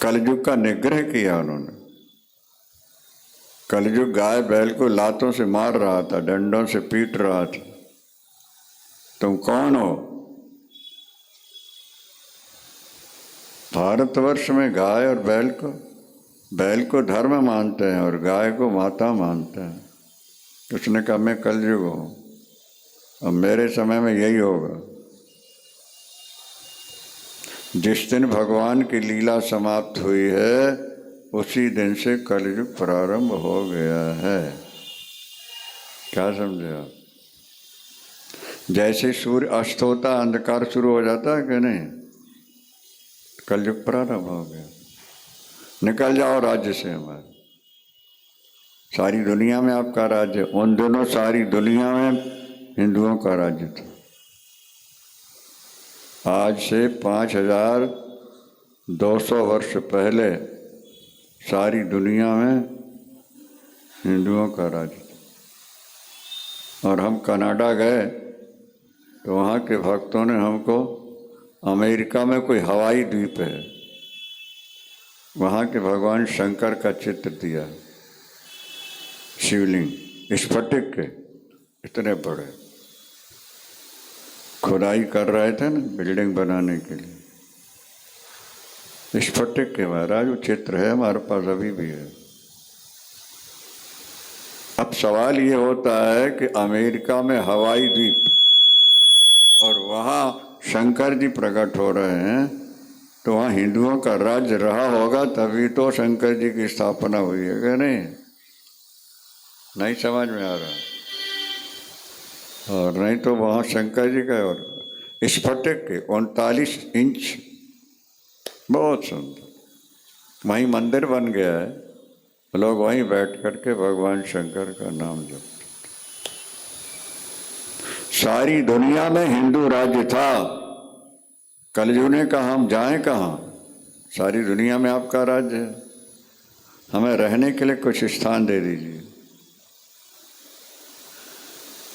कलयुग का निग्रह किया उन्होंने। कलयुग गाय बैल को लातों से मार रहा था, डंडों से पीट रहा था। तुम कौन हो? भारतवर्ष में गाय और बैल को धर्म मानते हैं और गाय को माता मानते हैं। उसने कहा मैं कलयुग हूँ, अब मेरे समय में यही होगा। जिस दिन भगवान की लीला समाप्त हुई है उसी दिन से कलयुग प्रारंभ हो गया है। क्या समझे आप? जैसे सूर्य अस्त होता अंधकार शुरू हो जाता है कि नहीं, कलयुग प्रारंभ हो गया। निकल जाओ राज्य से हमारे। सारी दुनिया में आपका राज्य, उन दोनों सारी दुनिया में हिंदुओं का राज्य था। आज से 5200 वर्ष पहले सारी दुनिया में हिंदुओं का राज्य था। और हम कनाडा गए तो वहाँ के भक्तों ने हमको, अमेरिका में कोई हवाई द्वीप है, वहाँ के भगवान शंकर का चित्र दिया, शिवलिंग स्फटिक के इतने बड़े, खुदाई कर रहे थे ना बिल्डिंग बनाने के लिए, स्फटिक के महाराज वो चित्र है हमारे पास अभी भी है। अब सवाल ये होता है कि अमेरिका में हवाई द्वीप और वहाँ शंकर जी प्रकट हो रहे हैं, तो वहाँ हिंदुओं का राज्य रहा होगा, तभी तो शंकर जी की स्थापना हुई है कि नहीं समझ में आ रहा। और नहीं तो वहाँ शंकर जी का और स्फटिक के 39 इंच, बहुत सुंदर, वहीं मंदिर बन गया है। लोग वहीं बैठ करके भगवान शंकर का नाम जपते। सारी दुनिया में हिंदू राज्य था। कलयुग ने कहा हम जाएं कहाँ, सारी दुनिया में आपका राज्य है, हमें रहने के लिए कुछ स्थान दे दीजिए।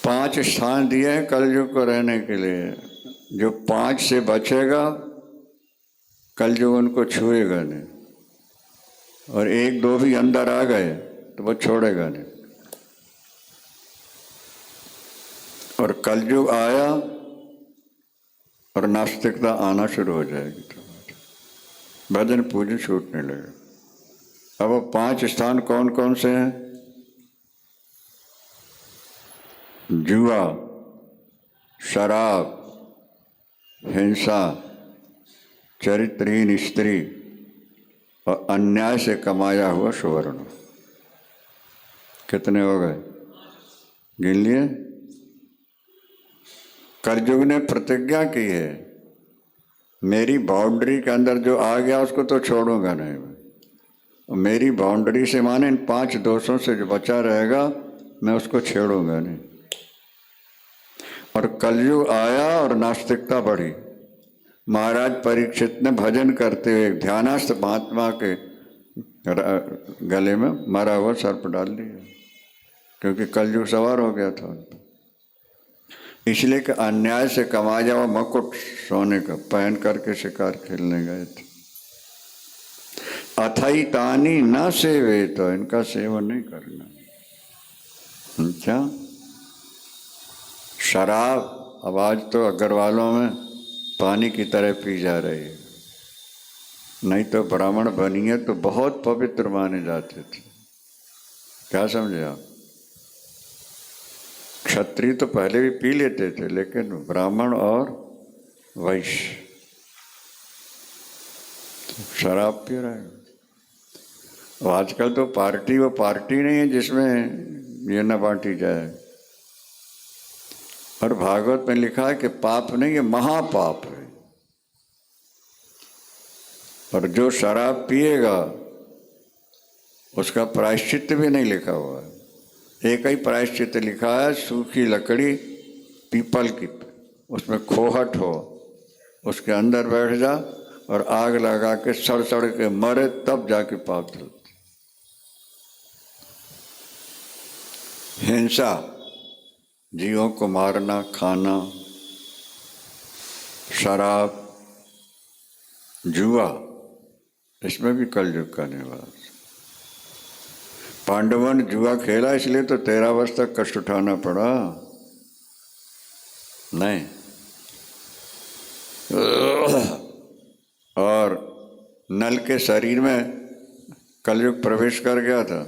5 स्थान दिए हैं कलयुग को रहने के लिए। जो 5 से बचेगा कलयुग उनको छुएगा नहीं, और 1-2 भी अंदर आ गए तो वो छोड़ेगा नहीं। और कलयुग आया और नास्तिकता आना शुरू हो जाएगी, तो भजन पूजन छूटने लगे। अब वो 5 स्थान कौन कौन से हैं? जुआ, शराब, हिंसा, चरित्रहीन स्त्री और अन्याय से कमाया हुआ सुवर्ण। कितने हो गए? गिन लिए? कलयुग ने प्रतिज्ञा की है, मेरी बाउंड्री के अंदर जो आ गया उसको तो छोड़ूंगा नहीं। मेरी बाउंड्री से माने इन 5 दोषों से जो बचा रहेगा मैं उसको छेड़ूंगा नहीं। और कलयुग आया और नास्तिकता बढ़ी। महाराज परीक्षित ने भजन करते हुए ध्यानस्थ महात्मा के गले में मरा हुआ सर्प डाल दिया, क्योंकि कलयुग सवार हो गया था। इसलिए कि अन्याय से कमाया हुआ मुकुट सोने का पहन करके शिकार खेलने गए थे। अथई तानी न सेवे, तो इनका सेवन नहीं करना। क्या शराब अब आज तो अग्रवालों में पानी की तरह पी जा रही है, नहीं तो ब्राह्मण बनिए तो बहुत पवित्र माने जाते थे। क्या समझे आप? क्षत्रिय तो पहले भी पी लेते थे, लेकिन ब्राह्मण और वैश्य शराब पी रहे हैं। आजकल तो पार्टी वो पार्टी नहीं है जिसमें ये न बांटी जाए। और भागवत में लिखा है कि पाप नहीं, ये महापाप है। और जो शराब पिएगा उसका प्रायश्चित भी नहीं लिखा हुआ है। एक ही प्रायश्चित लिखा है, सूखी लकड़ी पीपल की, उसमें खोहट हो, उसके अंदर बैठ जा और आग लगा के सड़ सड़ के मरे, तब जाके पाप धुलते। हिंसा, जीवों को मारना, खाना, शराब, जुआ, इसमें भी कलयुग का निवास। पांडवों ने जुआ खेला इसलिए तो 13 वर्ष तक कष्ट उठाना पड़ा। नहीं, और नल के शरीर में कलयुग प्रवेश कर गया था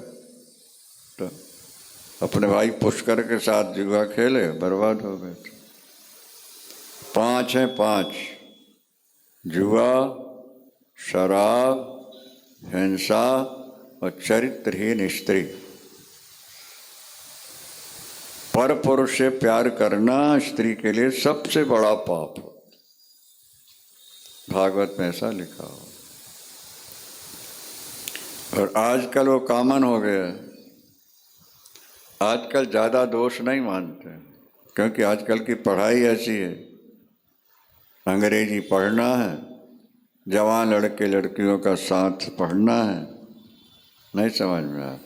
तो अपने भाई पुष्कर के साथ जुआ खेले, बर्बाद हो गए थे। 5 हैं, 5: जुआ, शराब, हिंसा और चरित्रहीन स्त्री। पर पुरुष से प्यार करना स्त्री के लिए सबसे बड़ा पाप हो। भागवत में ऐसा लिखा हो। और आजकल वो कॉमन हो गया है। आजकल ज़्यादा दोष नहीं मानते, क्योंकि आजकल की पढ़ाई ऐसी है, अंग्रेजी पढ़ना है, जवान लड़के लड़कियों का साथ पढ़ना है, नहीं समझ में आया।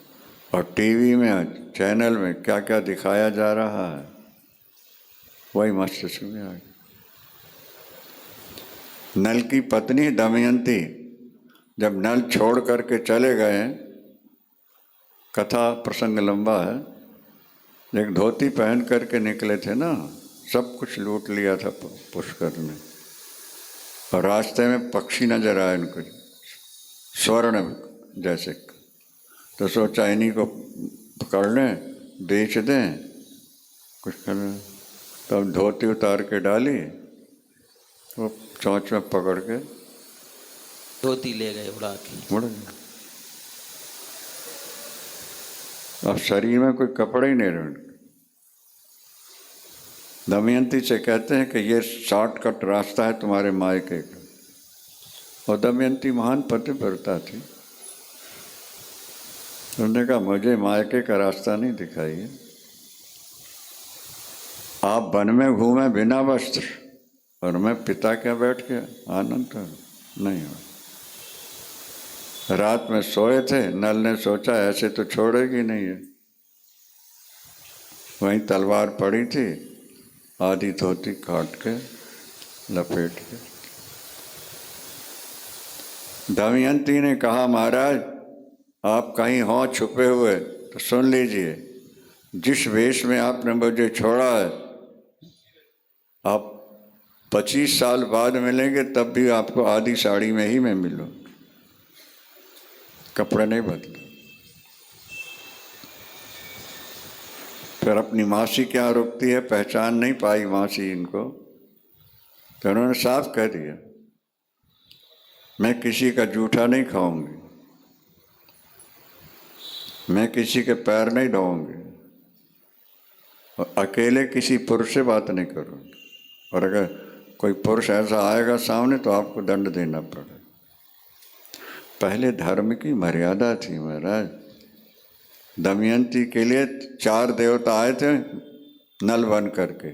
और टीवी में चैनल में क्या क्या दिखाया जा रहा है, वही मस्तिष्क में आ गया। नल की पत्नी दमयंती जब नल छोड़ करके चले गए, कथा प्रसंग लंबा है, एक धोती पहन करके निकले थे ना, सब कुछ लूट लिया था पुष्कर ने। और रास्ते में पक्षी नजर आए उनको, स्वर्ण जैसे, तो सोचा इन्हीं को पकड़ लें, बेच दें, कुछ करें। तब धोती उतार के डाली, वो चोंच में पकड़ के धोती ले गए उड़ा के। मुड़ गए। अब शरीर में कोई कपड़े ही नहीं रहे। दमयंती से कहते हैं कि ये शॉर्टकट रास्ता है तुम्हारे मायके का। और दमयंती महान पतिव्रता थी। उन्होंने कहा मुझे मायके का रास्ता नहीं दिखाइए, आप वन में घूमे बिना वस्त्र और मैं पिता क्या बैठ के आनंद नहीं हो। रात में सोए थे, नल ने सोचा ऐसे तो छोड़ेगी नहीं है, वहीं तलवार पड़ी थी, आधी धोती काट के लपेट के। दमयंती ने कहा महाराज आप कहीं हो छुपे हुए तो सुन लीजिए, जिस वेश में आपने मुझे छोड़ा है, आप 25 साल बाद मिलेंगे तब भी आपको आधी साड़ी में ही मैं मिलूं, कपड़े नहीं बदले। फिर अपनी मासी क्या रुकती है, पहचान नहीं पाई मासी इनको, तो उन्होंने साफ कह दिया मैं किसी का जूठा नहीं खाऊंगी, मैं किसी के पैर नहीं धोऊंगी, और अकेले किसी पुरुष से बात नहीं करूंगी, और अगर कोई पुरुष ऐसा आएगा सामने तो आपको दंड देना पड़ेगा। पहले धर्म की मर्यादा थी महाराज। दमयंती के लिए 4 देवता आए थे नल बन करके,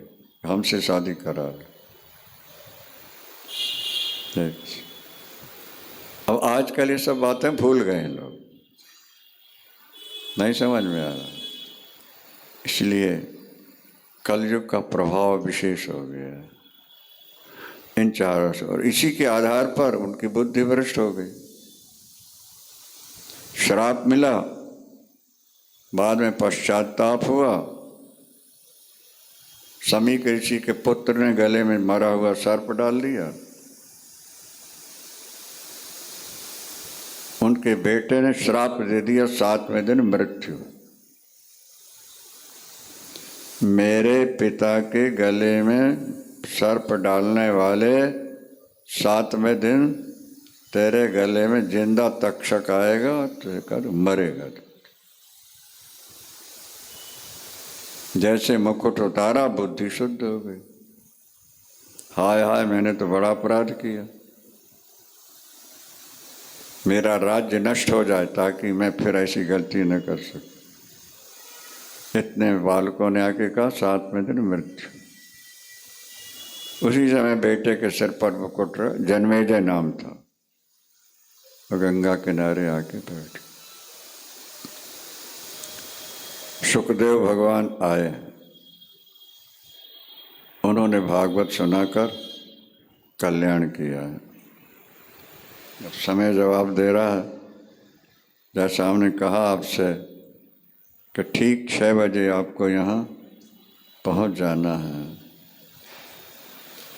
हमसे शादी करा लो। अब आजकल ये सब बातें भूल गए हैं लोग, नहीं समझ में आ रहा, इसलिए कलयुग का प्रभाव विशेष हो गया इन चारों से, और इसी के आधार पर उनकी बुद्धि भ्रष्ट हो गई। श्राप मिला, बाद में पश्चाताप हुआ। समीक ऋषि के पुत्र ने गले में मरा हुआ सर्प डाल दिया, उनके बेटे ने श्राप दे दिया 7वें दिन मृत्यु। मेरे पिता के गले में सर्प डालने वाले 7वें दिन तेरे गले में जिंदा तक्षक आएगा तो कर मरेगा। जैसे मुकुट उतारा बुद्धि शुद्ध हो गई। हाय हाय मैंने तो बड़ा अपराध किया, मेरा राज्य नष्ट हो जाए ताकि मैं फिर ऐसी गलती न कर सकूं। इतने बालकों ने आके कहा 7वें दिन मृत्यु। उसी समय बेटे के सिर पर मुकुट, जन्मेजय नाम था, और गंगा किनारे आके बैठ। सुखदेव भगवान आए, उन्होंने भागवत सुनाकर कल्याण किया है। अब समय जवाब दे रहा है, जैसा हमने कहा आपसे कि ठीक 6 बजे आपको यहाँ पहुँच जाना है।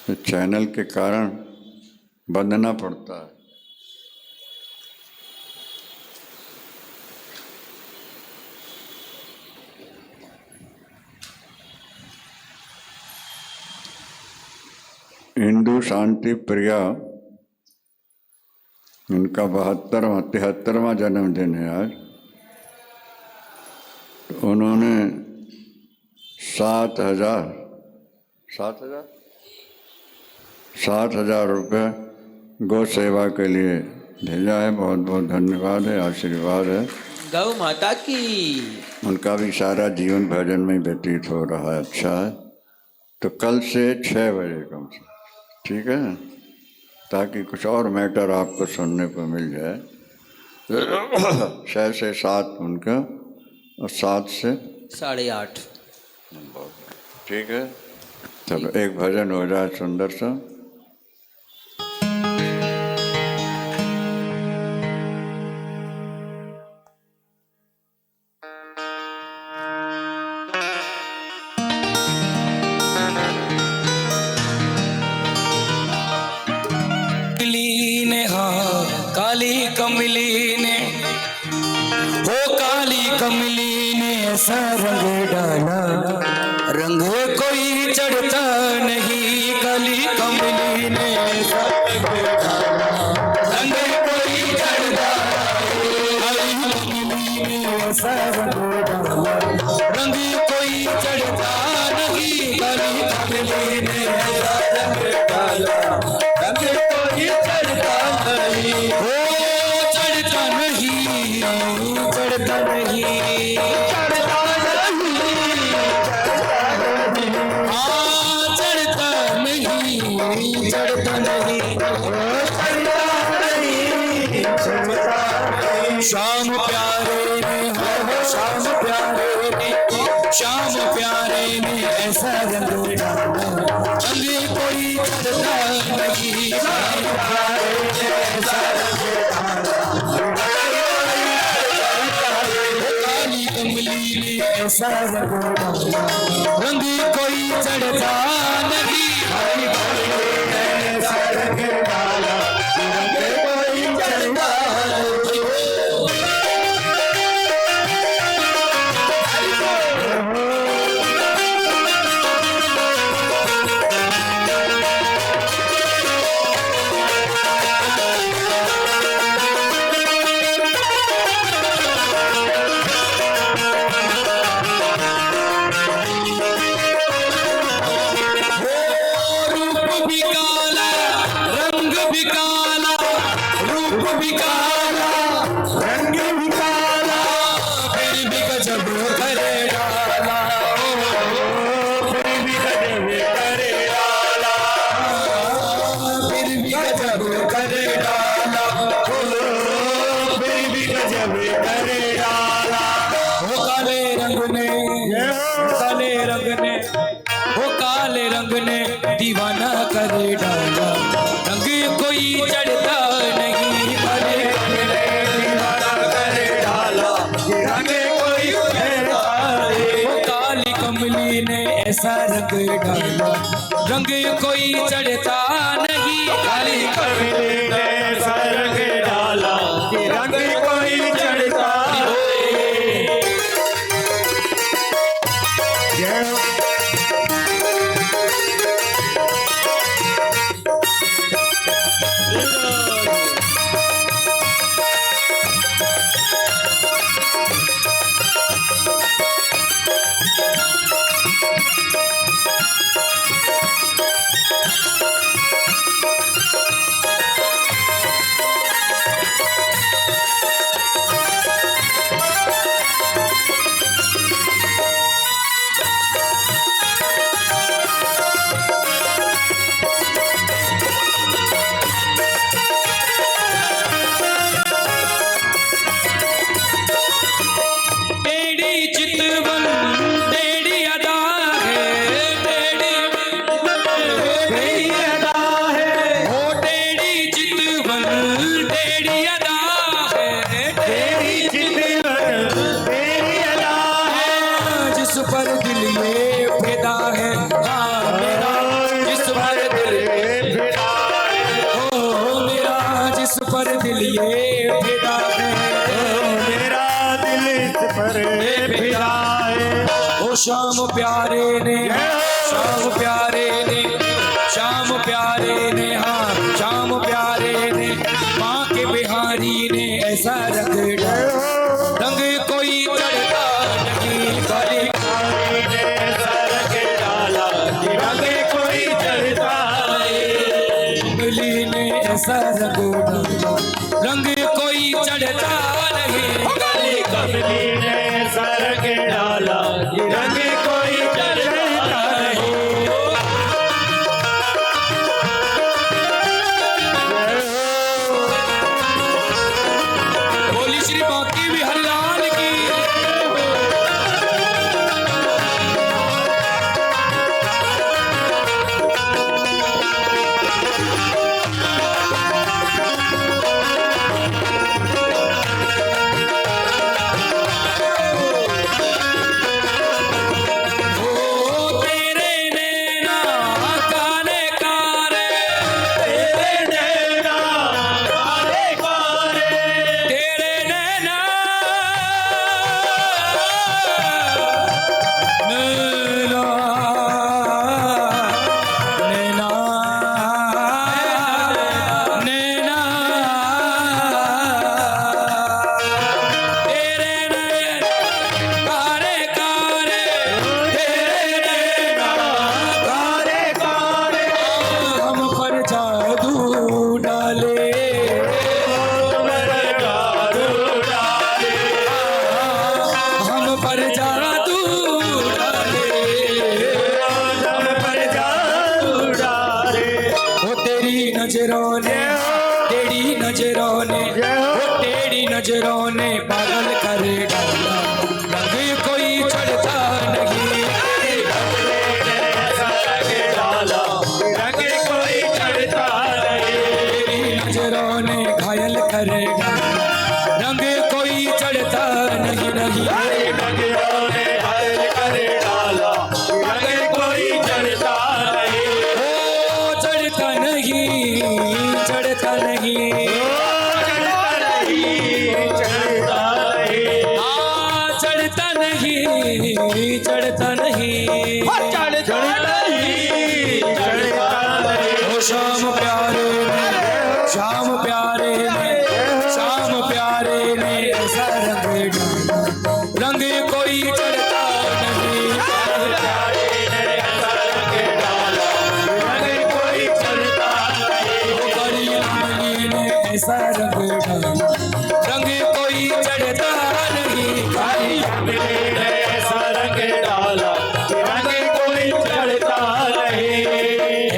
तो चैनल के कारण बंधना पड़ता है। हिंदू शांति प्रिया, उनका 73वां जन्मदिन है आज। तो उन्होंने 7,000 रुपये गौ सेवा के लिए भेजा है। बहुत बहुत धन्यवाद है, आशीर्वाद है। गौ माता की। उनका भी सारा जीवन भजन में व्यतीत हो रहा है। अच्छा है। तो कल से 6 बजे कम से, ठीक है, ताकि कुछ और मैटर आपको सुनने को मिल जाए। 6 से 7 उनका और 7 से 8:30। ठीक है। चलो एक भजन हो जाए सुंदर सा। कमली ने, हाँ काली कमली ने, हो काली कमली ने ऐसा रंग डाला, रंग कोई चढ़ता नहीं। काली कमली ने ऐसा रंग डाला, रंग कोई चढ़ता नहीं। काली कमली ने ऐसा रंग डाला, रंग कोई चढ़ता नहीं। काली कमली ने ऐसा रंग डाला, रंग कोई चढ़ता नहीं। हो चढ़ता नहीं, चढ़ता नहीं, चढ़ता नहीं, हाँ चढ़ता नहीं, चढ़ता नहीं, चढ़ता नहीं। शाम प्यारे ने, हाँ शाम प्यारे ने, शाम प्यारे ने ऐसा रंग डाला, रंग कोई चढ़ता नहीं। शाम प्यारे ने ऐसा रंग डाला, काली कमली ने ऐसा रंग डाला, रंग कोई चढ़ता नहीं। काली कमली ने ऐसा रंग डाला, रंग कोई चढ़ता नहीं। रूप भी काला, रंग भी काला, रूप भी काला, रंग भी काला, फिर भी गजब करे डाला, फिर भी गजब करे डाला, फिर भी गजब करे डाला, फिर भी गजब करे डाला। वो काले रंग ने, काले रंग ने, वो काले रंग ने दीवाना कर डाला, रंग कोई चढ़ता नहीं। काले रंग ने दीवाना कर डाला, रंग कोई चढ़ता नहीं। वो काली कमली ने ऐसा रंग डाला, रंग कोई चढ़ता नहीं। काली कमली ने ऐसा रंग डाला, रंग कोई चढ़ता नहीं। ये फिदा है, मेरा दिल इस पर फिदा है। ओ श्याम प्यारे ने, श्याम प्यारे ने, श्याम प्यारे ने, हाँ श्याम प्यारे ने, माँ के बिहारी ने ऐसा रंग डाला, रंग कोई चढ़ता नहीं, काली काली ने ऐसा रंग डाला कि रंग कोई चढ़ता नहीं। कमली ने ऐसा रंग डाला, रंग कोई चढ़ता नहीं, काली कमली ने ऐसा रंग डाला कि रंग कोई चढ़ता नहीं। बोली श्री बांके बिहारी लाल की। ओ तेरे नैना काले कारे, तेरे नैना काले काले, तेरे नैना नैना नैना नैना, तेरे नैना कारे कारे, तेरे नैना काले काले, हम पर जादू डाले, मेरे जादू डाले, हम पर जादू डाले, हम पर जादू डाले। ओ तेरी नजरों ने, तेरी नजरों ने, ओ तेरी नजरों ने पागल कर डाला, रंग कोई चढ़ता नहीं, ऐसा रंग डाला रंग कोई चढ़ता नहीं। तेरी नजरों ने घायल कर डाला, रंग कोई चढ़ता नहीं नहीं। नगरों ने घायल कर डाला रंग कोई चढ़ता नहीं। ओ चढ़ता नहीं, चढ़ता नहीं, चढ़ता नहीं, चढ़ता नहीं, चढ़ता नहीं, चढ़ता नहीं, चढ़ता नहीं, चढ़ता नहीं। ओ श्याम प्यारे ने, श्याम प्यारे ने, श्याम प्यारे ने ऐसा रंग डाला, रंग कोई चढ़ता नहीं, प्यारे ने ऐसा रंग डाला रंग कोई चढ़ता नहीं। ओ बड़ी कमली ने ऐसा रंग डाला, रंग कोई चढ़ता नहीं, काली कमली ने ऐसा रंग डाला रंग कोई चढ़ता नहीं।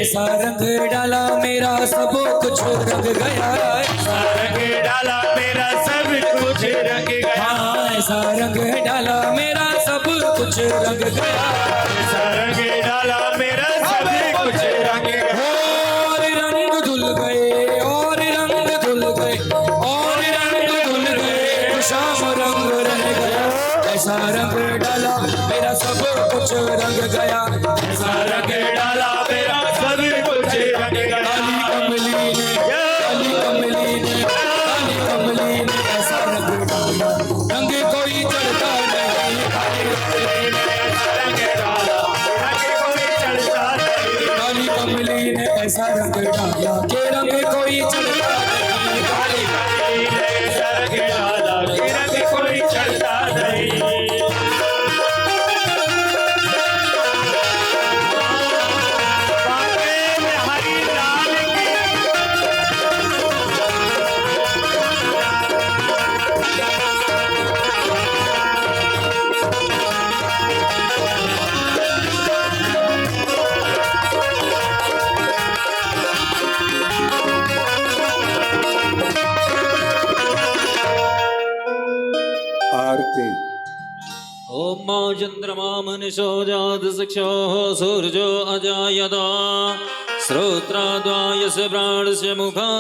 ऐसा रंग डाला मेरा सब कुछ रंग गया, ऐसा रंग डाला मेरा सब कुछ रंग गया। हाँ ऐसा रंग डाला मेरा सब कुछ रंग गया, ऐसा रंग डाला मेरा सब कुछ रंग गया। और रंग धुल गए, और रंग धुल गए, और रंग धुल गए, श्याम रंग रह गया, ऐसा रंग डाला मेरा सब कुछ रंग गया, ऐसा रंग डाला मेरा सब कुछ रंग गया। काली कमली ने, काली कमली ने, काली कमली ने ऐसा रंग डाला, रंग कोई चढ़ता नहीं, काली कमली ने ऐसा रंग डाला रंग कोई चढ़ता नहीं। काली कमली ने ऐसा रंग डाला के रंग कोई चढ़ता नहीं, काली कमली ने ऐसा रंग डाला कि रंग कोई चढ़ता नहीं। बांके बिहारी लाल की। आरती। ॐ मा चन्द्रमा मनुषो जात चक्षुः सूर्यो अजायत श्रोत्राद्वायस्य प्राणस्य मुखात्